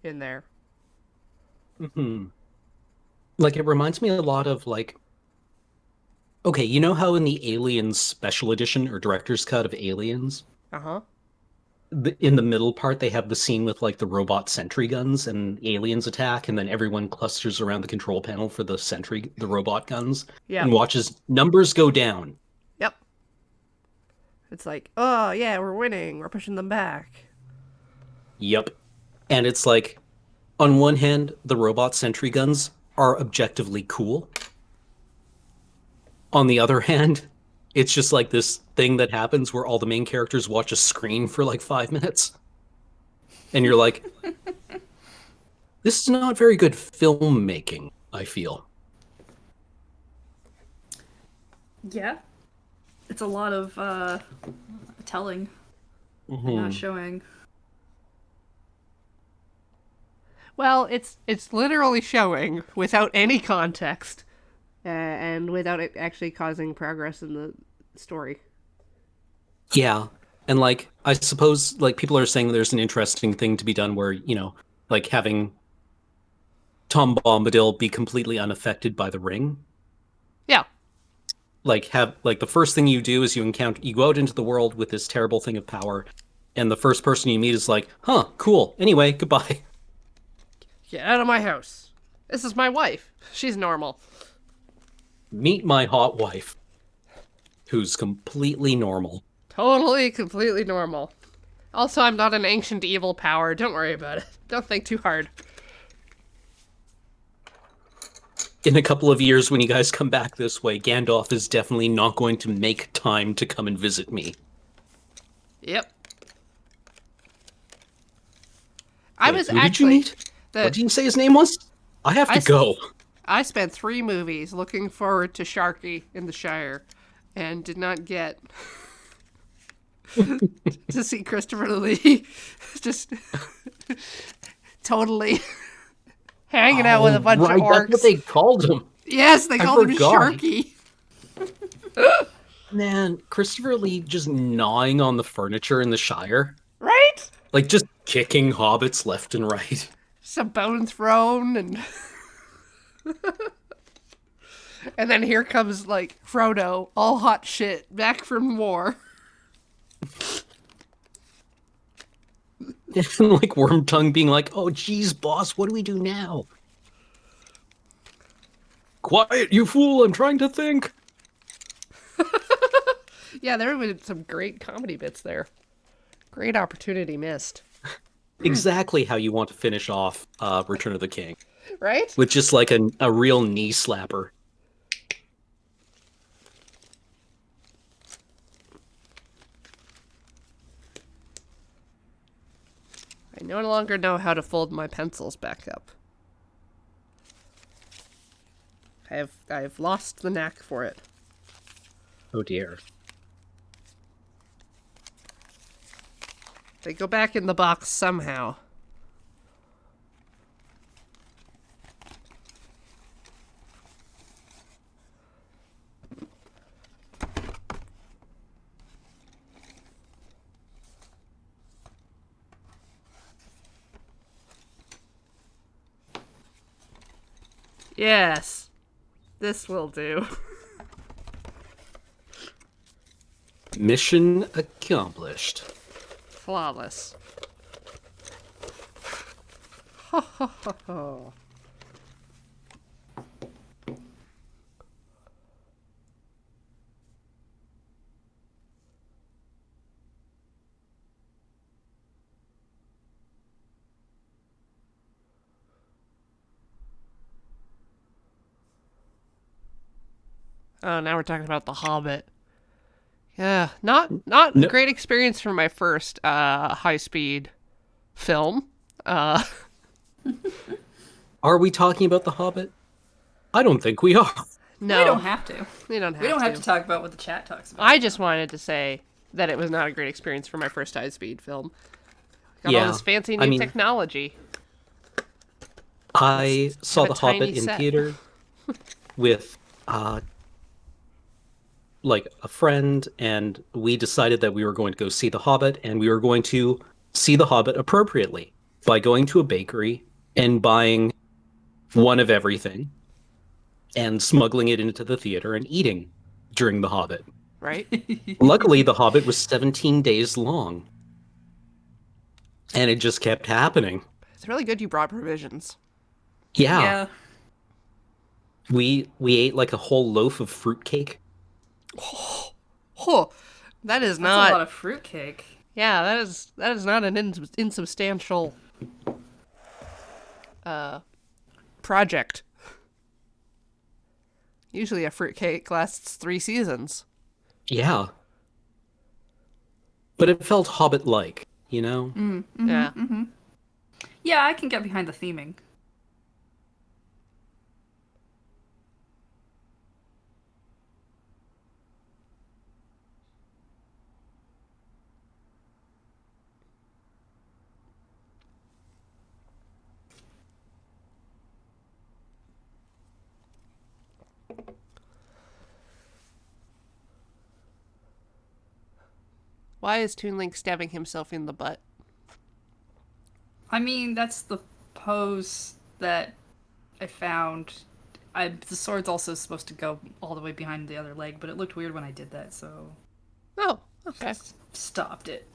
in there. Hmm. Like, it reminds me a lot of like Okay, you know how in the Aliens special edition or director's cut of Aliens, Uh-huh. in the middle part they have the scene with like the robot sentry guns and aliens attack, and then everyone clusters around the control panel for the robot guns, Yeah. and watches numbers go down. Yep. It's like, oh yeah, we're winning. We're pushing them back. Yep. And it's like, on one hand, the robot sentry guns are objectively cool. On the other hand, it's just like this thing that happens where all the main characters watch a screen for like 5 minutes. And you're like, this is not very good filmmaking, I feel. Yeah. It's a lot of telling, not showing. Well, it's literally showing without any context, and without it actually causing progress in the story. Yeah. And like, I suppose like people are saying there's an interesting thing to be done where, like having Tom Bombadil be completely unaffected by the ring. Yeah. Like the first thing you do is you go out into the world with this terrible thing of power, and the first person you meet is like, huh, cool. Anyway, goodbye. Get out of my house. This is my wife. She's normal. Meet my hot wife, who's completely normal. Totally, completely normal. Also, I'm not an ancient evil power. Don't worry about it. Don't think too hard. In a couple of years, when you guys come back this way, Gandalf is definitely not going to make time to come and visit me. Yep. I Wait, was who did you actually... meet? What did you say his name was? I have to go. I spent 3 movies looking forward to Sharky in the Shire and did not get to see Christopher Lee just totally hanging out with a bunch of orcs. That's what they called him. Yes, they called him forgot. Sharky. Man, Christopher Lee just gnawing on the furniture in the Shire. Right? Like, just kicking hobbits left and right. Some bone thrown and... and then here comes, like, Frodo, all hot shit, back from war. And, like, Wormtongue being like, oh, geez, boss, what do we do now? Quiet, you fool, I'm trying to think. Yeah, there have been some great comedy bits there. Great opportunity missed. Exactly how you want to finish off Return of the King. Right? With just, like, a real knee slapper. I no longer know how to fold my pencils back up. I've lost the knack for it. Oh dear. They go back in the box somehow. Yes. This will do. Mission accomplished. Flawless. Ho ho ho ho. Oh, now we're talking about The Hobbit. Yeah, not a great experience for my first high-speed film. Are we talking about The Hobbit? I don't think we are. No, We don't have to. We don't have We don't to. have to talk about what the chat talks about. I just wanted to say that it was not a great experience for my first high-speed film. Got all Yeah, this fancy I new mean- technology. I saw a The tiny Hobbit in set. theater with like a friend, and we decided that we were going to go see The Hobbit, and we were going to see The Hobbit appropriately by going to a bakery and buying one of everything and smuggling it into the theater and eating. during The Hobbit. right? Luckily, The Hobbit was 17 days long. And it just kept happening. It's really good you brought provisions. Yeah. Yeah. We ate like a whole loaf of fruitcake. Oh, that is That's not. a lot of fruitcake. Yeah, that is not an insubstantial project. Usually a fruitcake lasts 3 seasons. Yeah. But it felt Hobbit-like, you know? Yeah. Yeah, I can get behind the theming. Why is Toon Link stabbing himself in the butt? I mean, that's the pose that I found. The sword's also supposed to go all the way behind the other leg, but it looked weird when I did that, so Oh, okay. stopped it.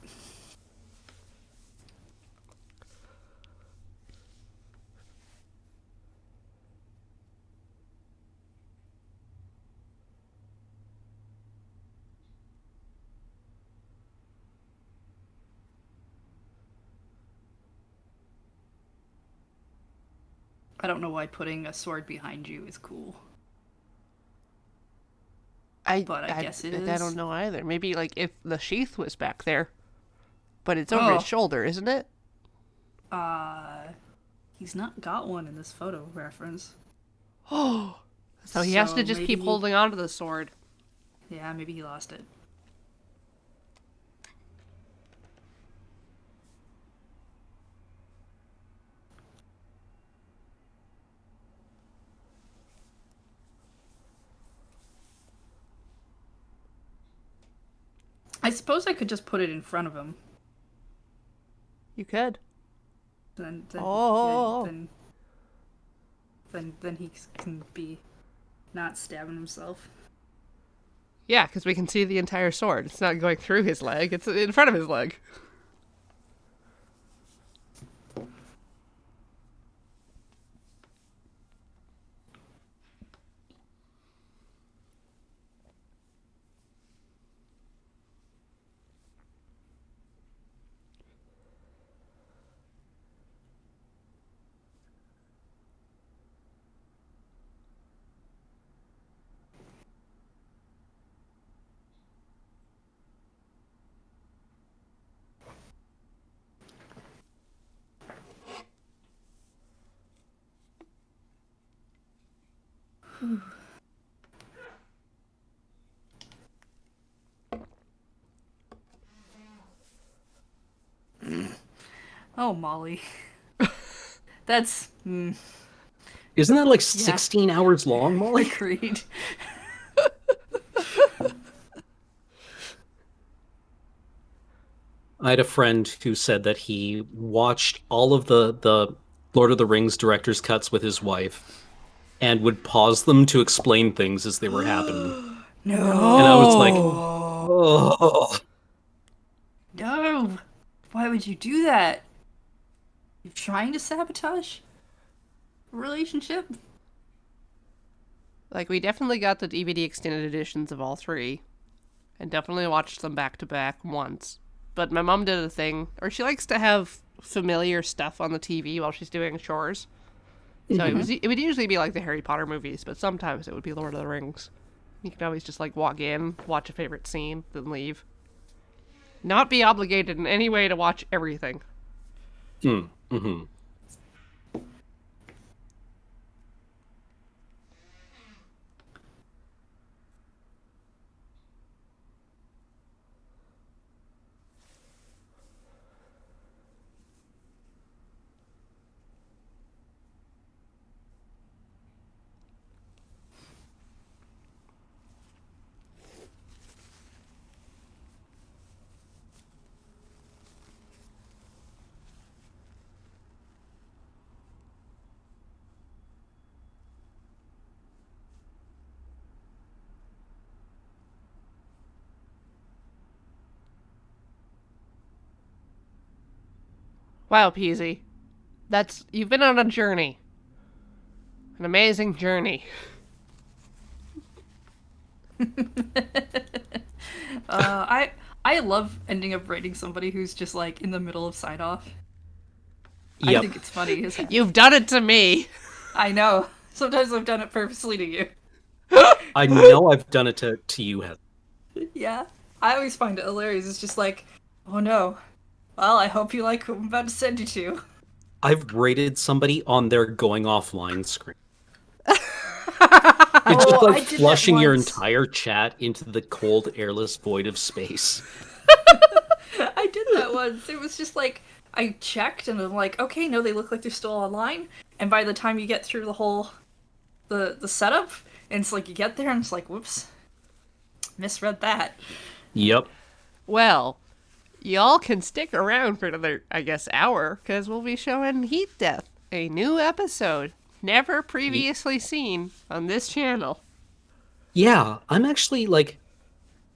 I don't know why putting a sword behind you is cool. But I guess it I is. don't know either. Maybe like if the sheath was back there, but it's over his shoulder, isn't it? He's not got one in this photo reference. So he has to just keep maybe- holding on to the sword. Yeah, maybe he lost it. I suppose I could just put it in front of him. You could. Then Oh. then he can be not stabbing himself. Yeah, because we can see the entire sword. It's not going through his leg. It's in front of his leg. Oh, Molly. That's Isn't that like 16 hours long, Molly? agreed. I had a friend who said that he watched all of the Lord of the Rings director's cuts with his wife and would pause them to explain things as they were happening. No. And I was like, oh. No. Why would you do that? You're trying to sabotage a relationship? Like, we definitely got the DVD extended editions of all 3. And definitely watched them back to back once. But my mom did a thing, or she likes to have familiar stuff on the TV while she's doing chores. So it would usually be like the Harry Potter movies, but sometimes it would be Lord of the Rings. You could always just like walk in, watch a favorite scene, then leave. Not be obligated in any way to watch everything. Mm-hmm. Wow, Peasy. You've been on a journey. An amazing journey. I love ending up writing somebody who's just like in the middle of sign off. I Yep. think it's funny as heck. You've done it to me. I know. Sometimes I've done it purposely to you. I know I've done it to you, Heather. Yeah. I always find it hilarious. It's just like, oh no. Well, I hope you like who I'm about to send you to. I've rated somebody on their going offline screen. Oh, It's just I like did that flushing your once. entire chat into the cold, airless void of space. I did that once. It was just like I checked and I'm like, okay, no, they look like they're still online. And by the time you get through the whole the setup, and it's like you get there and it's like, whoops, misread that. Yep. Well, y'all can stick around for another, I guess, hour, because we'll be showing Heat Death, a new episode never previously seen on this channel. Yeah, I'm actually like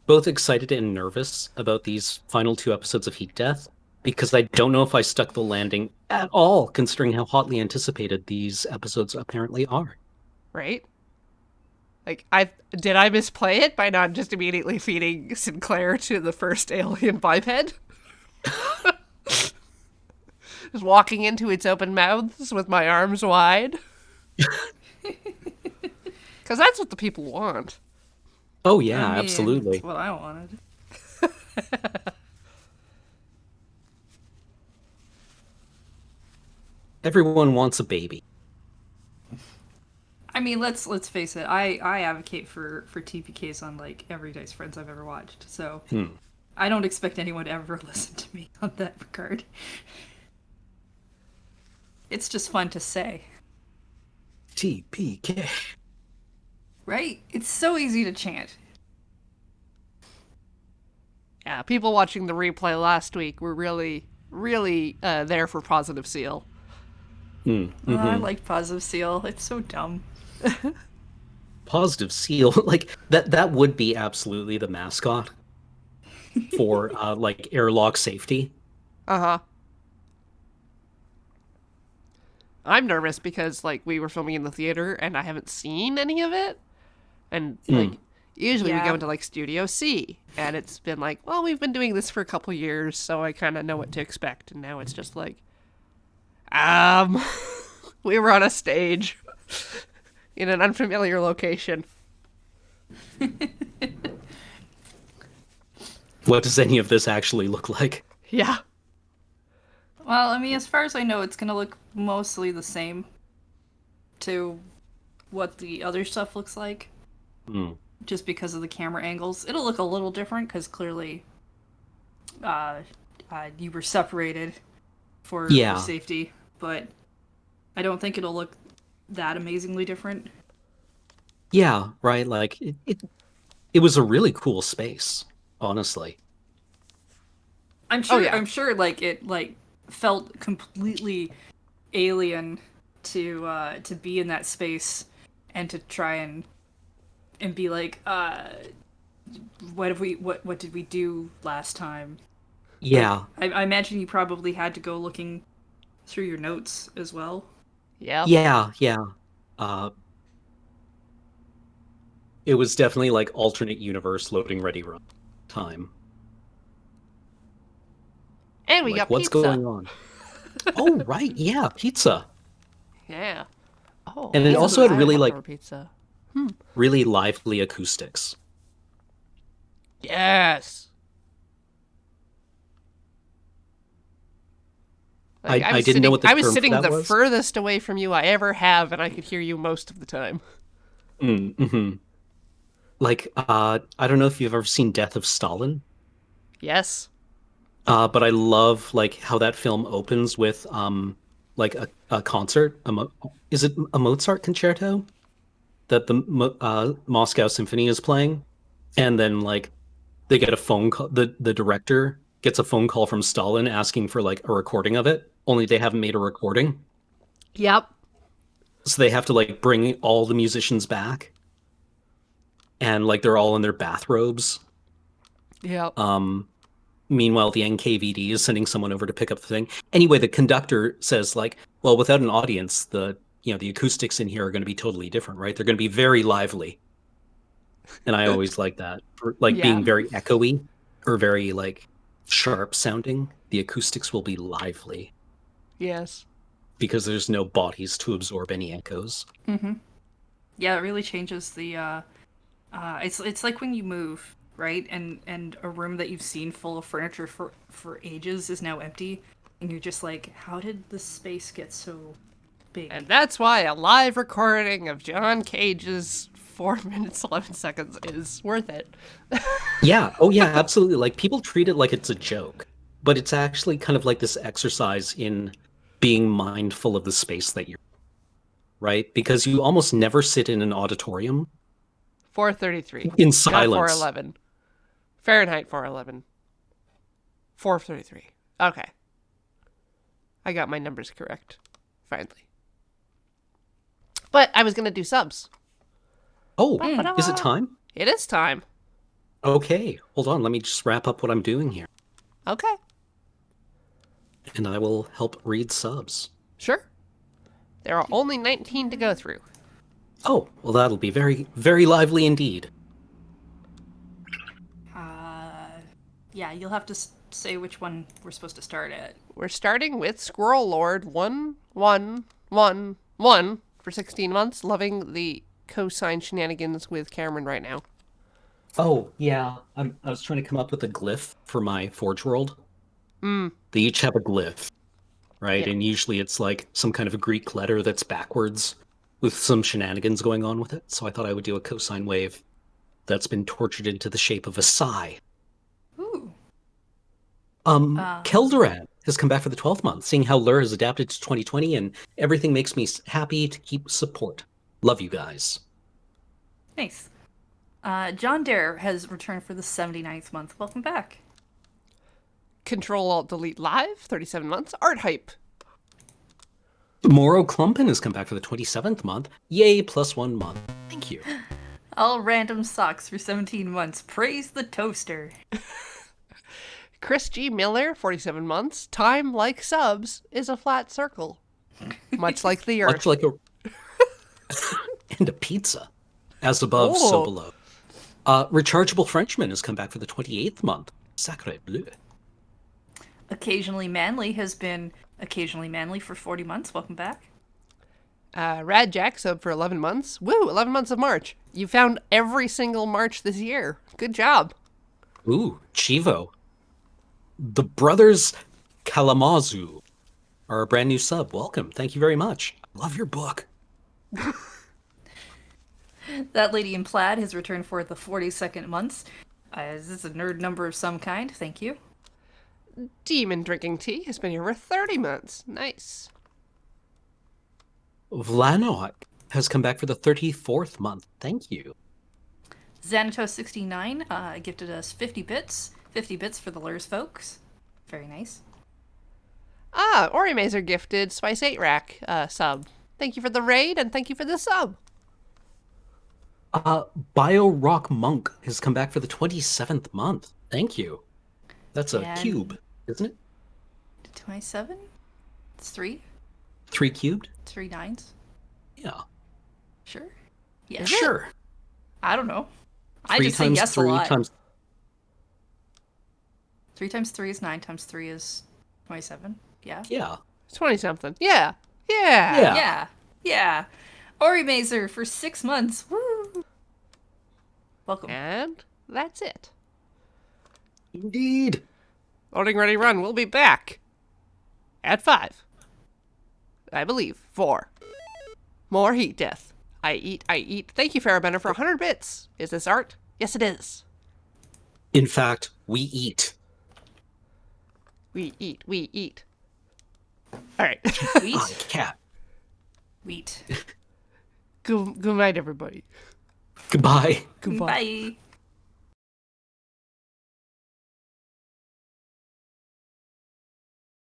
both excited and nervous about these final 2 episodes of Heat Death because I don't know if I stuck the landing at all, considering how hotly anticipated these episodes apparently are. Right? Like, did I misplay it by not just immediately feeding Sinclair to the first alien biped? Just walking into its open mouths with my arms wide? Because that's what the people want. Oh yeah, I mean, absolutely. That's what I wanted. Everyone wants a baby. I mean, let's face it. I advocate for TPKs on like every Dice Friends I've ever watched. So I don't expect anyone to ever listen to me on that regard. It's just fun to say, TPK. right? It's so easy to chant. Yeah, people watching the replay last week were really, really there for Positive Seal. Oh, I like Positive Seal. It's so dumb. Positive Seal, like that would be absolutely the mascot for like airlock safety. Uh-huh. I'm nervous because, like, we were filming in the theater and I haven't seen any of it. And, like, usually we Yeah. go into, like, Studio C. And it's been like, well, we've been doing this for a couple years, so I kind of know what to expect. And now it's just like, we were on a stage in an unfamiliar location. What does any of this actually look like? Yeah. Well, I mean, as far as I know, it's gonna look mostly the same to what the other stuff looks like. Just because of the camera angles. It'll look a little different because clearly you were separated for safety, but I don't think it'll look that amazingly different. Yeah, right. Like it was a really cool space, honestly. I'm sure. yeah. I'm sure. Like it, like felt completely alien to be in that space and to try and be like, what did we do last time? Yeah. I imagine you probably had to go looking through your notes as well. Yeah. Yeah. It was definitely like alternate universe loading ready run time. And we Like, got what's pizza. going on? Oh, right. Yeah, pizza. Yeah. Oh, And it pizza also was had really, leftover like- pizza. Really lively acoustics. Yes. Like, I didn't know what the I was term for sitting that the was. furthest away from you I ever have, and I could hear you most of the time. Like, I don't know if you've ever seen Death of Stalin, Yes. but I love like how that film opens with like a concert. Is it a Mozart concerto that the Moscow Symphony is playing, and then like they get a phone call. The director gets a phone call from Stalin asking for like a recording of it. Only they haven't made a recording, Yep. so they have to like bring all the musicians back, and like they're all in their bathrobes. Yep. Meanwhile, the NKVD is sending someone over to pick up the thing. Anyway, the conductor says, like, well, without an audience, the acoustics in here are going to be totally different, right? They're going to be very lively. And I always like that. Like, Yeah. being very echoey or very, like, sharp sounding, the acoustics will be lively Yes. because there's no bodies to absorb any echoes. Yeah, it really changes the. It's like when you move, right, and a room that you've seen full of furniture for ages is now empty, and you're just like, how did this space get so big? And that's why a live recording of John Cage's 4 minutes 11 seconds is worth it. Yeah. Oh, yeah, absolutely. Like, people treat it like it's a joke, but it's actually kind of like this exercise in being mindful of the space that you're in, right? Because you almost never sit in an auditorium 433. in Not silence. 411. Fahrenheit 411. 433. Okay. I got my numbers correct. Finally. But I was going to do subs. Oh, is it time? It is time. Okay, hold on. Let me just wrap up what I'm doing here, Okay. and I will help read subs. Sure. There are only 19 to go through. Oh, well, that'll be very, very lively indeed. Yeah, you'll have to say which one we're supposed to start at. We're starting with Squirrel Lord 1111 for 16 months, loving the cosine shenanigans with Cameron right now. Oh, yeah. I was trying to come up with a glyph for my Forge World. They each have a glyph, right? Yeah. And usually it's like some kind of a Greek letter that's backwards with some shenanigans going on with it. So I thought I would do a cosine wave that's been tortured into the shape of a sigh. Ooh. Keldoran has come back for the 12th month, seeing how Lure has adapted to 2020, and everything makes me happy to keep support. Love you guys. Nice. John Dare has returned for the 79th month. Welcome back. Control Alt Delete Live, 37 months. Art Hype. Moro Clumpin has come back for the 27th month. Yay, plus 1 month. Thank you. All random socks for 17 months. Praise the toaster. Chris G. Miller, 47 months. Time, like subs, is a flat circle. Much like the Much Earth. like a... and a pizza. As above, so Oh. below. Rechargeable Frenchman has come back for the 28th month. Sacre bleu. Occasionally Manly has been occasionally manly for 40 months. Welcome back. Rad Jack sub for 11 months. Woo, 11 months of March. You found every single March this year. Good job. Ooh, Chivo. The Brothers Kalamazoo are a brand new sub. Welcome. Thank you very much. Love your book. That lady in plaid has returned for the 42nd months. Is this a nerd number of some kind? Thank you. Demon Drinking Tea has been here for 30 months. Nice. Vlanoc has come back for the 34th month. Thank you. Xanatos69 gifted us 50 bits. 50 bits for the Lurs folks. Very nice. Ori Mazer gifted Spice 8 Rack sub. Thank you for the raid and thank you for the sub. Bio Rock Monk has come back for the 27th month. Thank you. That's a And- cube, isn't it? 27? It's 3? 3 cubed? 3 nines? Yeah. Sure? Yeah. Sure. I don't know. I 3 just say times yes 3 a lot. times... 3 times 3 is 9 times 3 is 27. Yeah? Yeah. 20 something. Yeah. Yeah. Yeah. Yeah. Yeah. Ori Mazer for 6 months. Woo! Welcome. And that's it. Indeed. Loading Ready Run will be back at 5. I believe. 4. More Heat Death. I eat. Thank you, Farabender, for 100 bits. Is this art? Yes, it is. In fact, we eat. We eat. All right. Wheat? I cat. Wheat. Good night, everybody. Goodbye. Goodbye. Bye.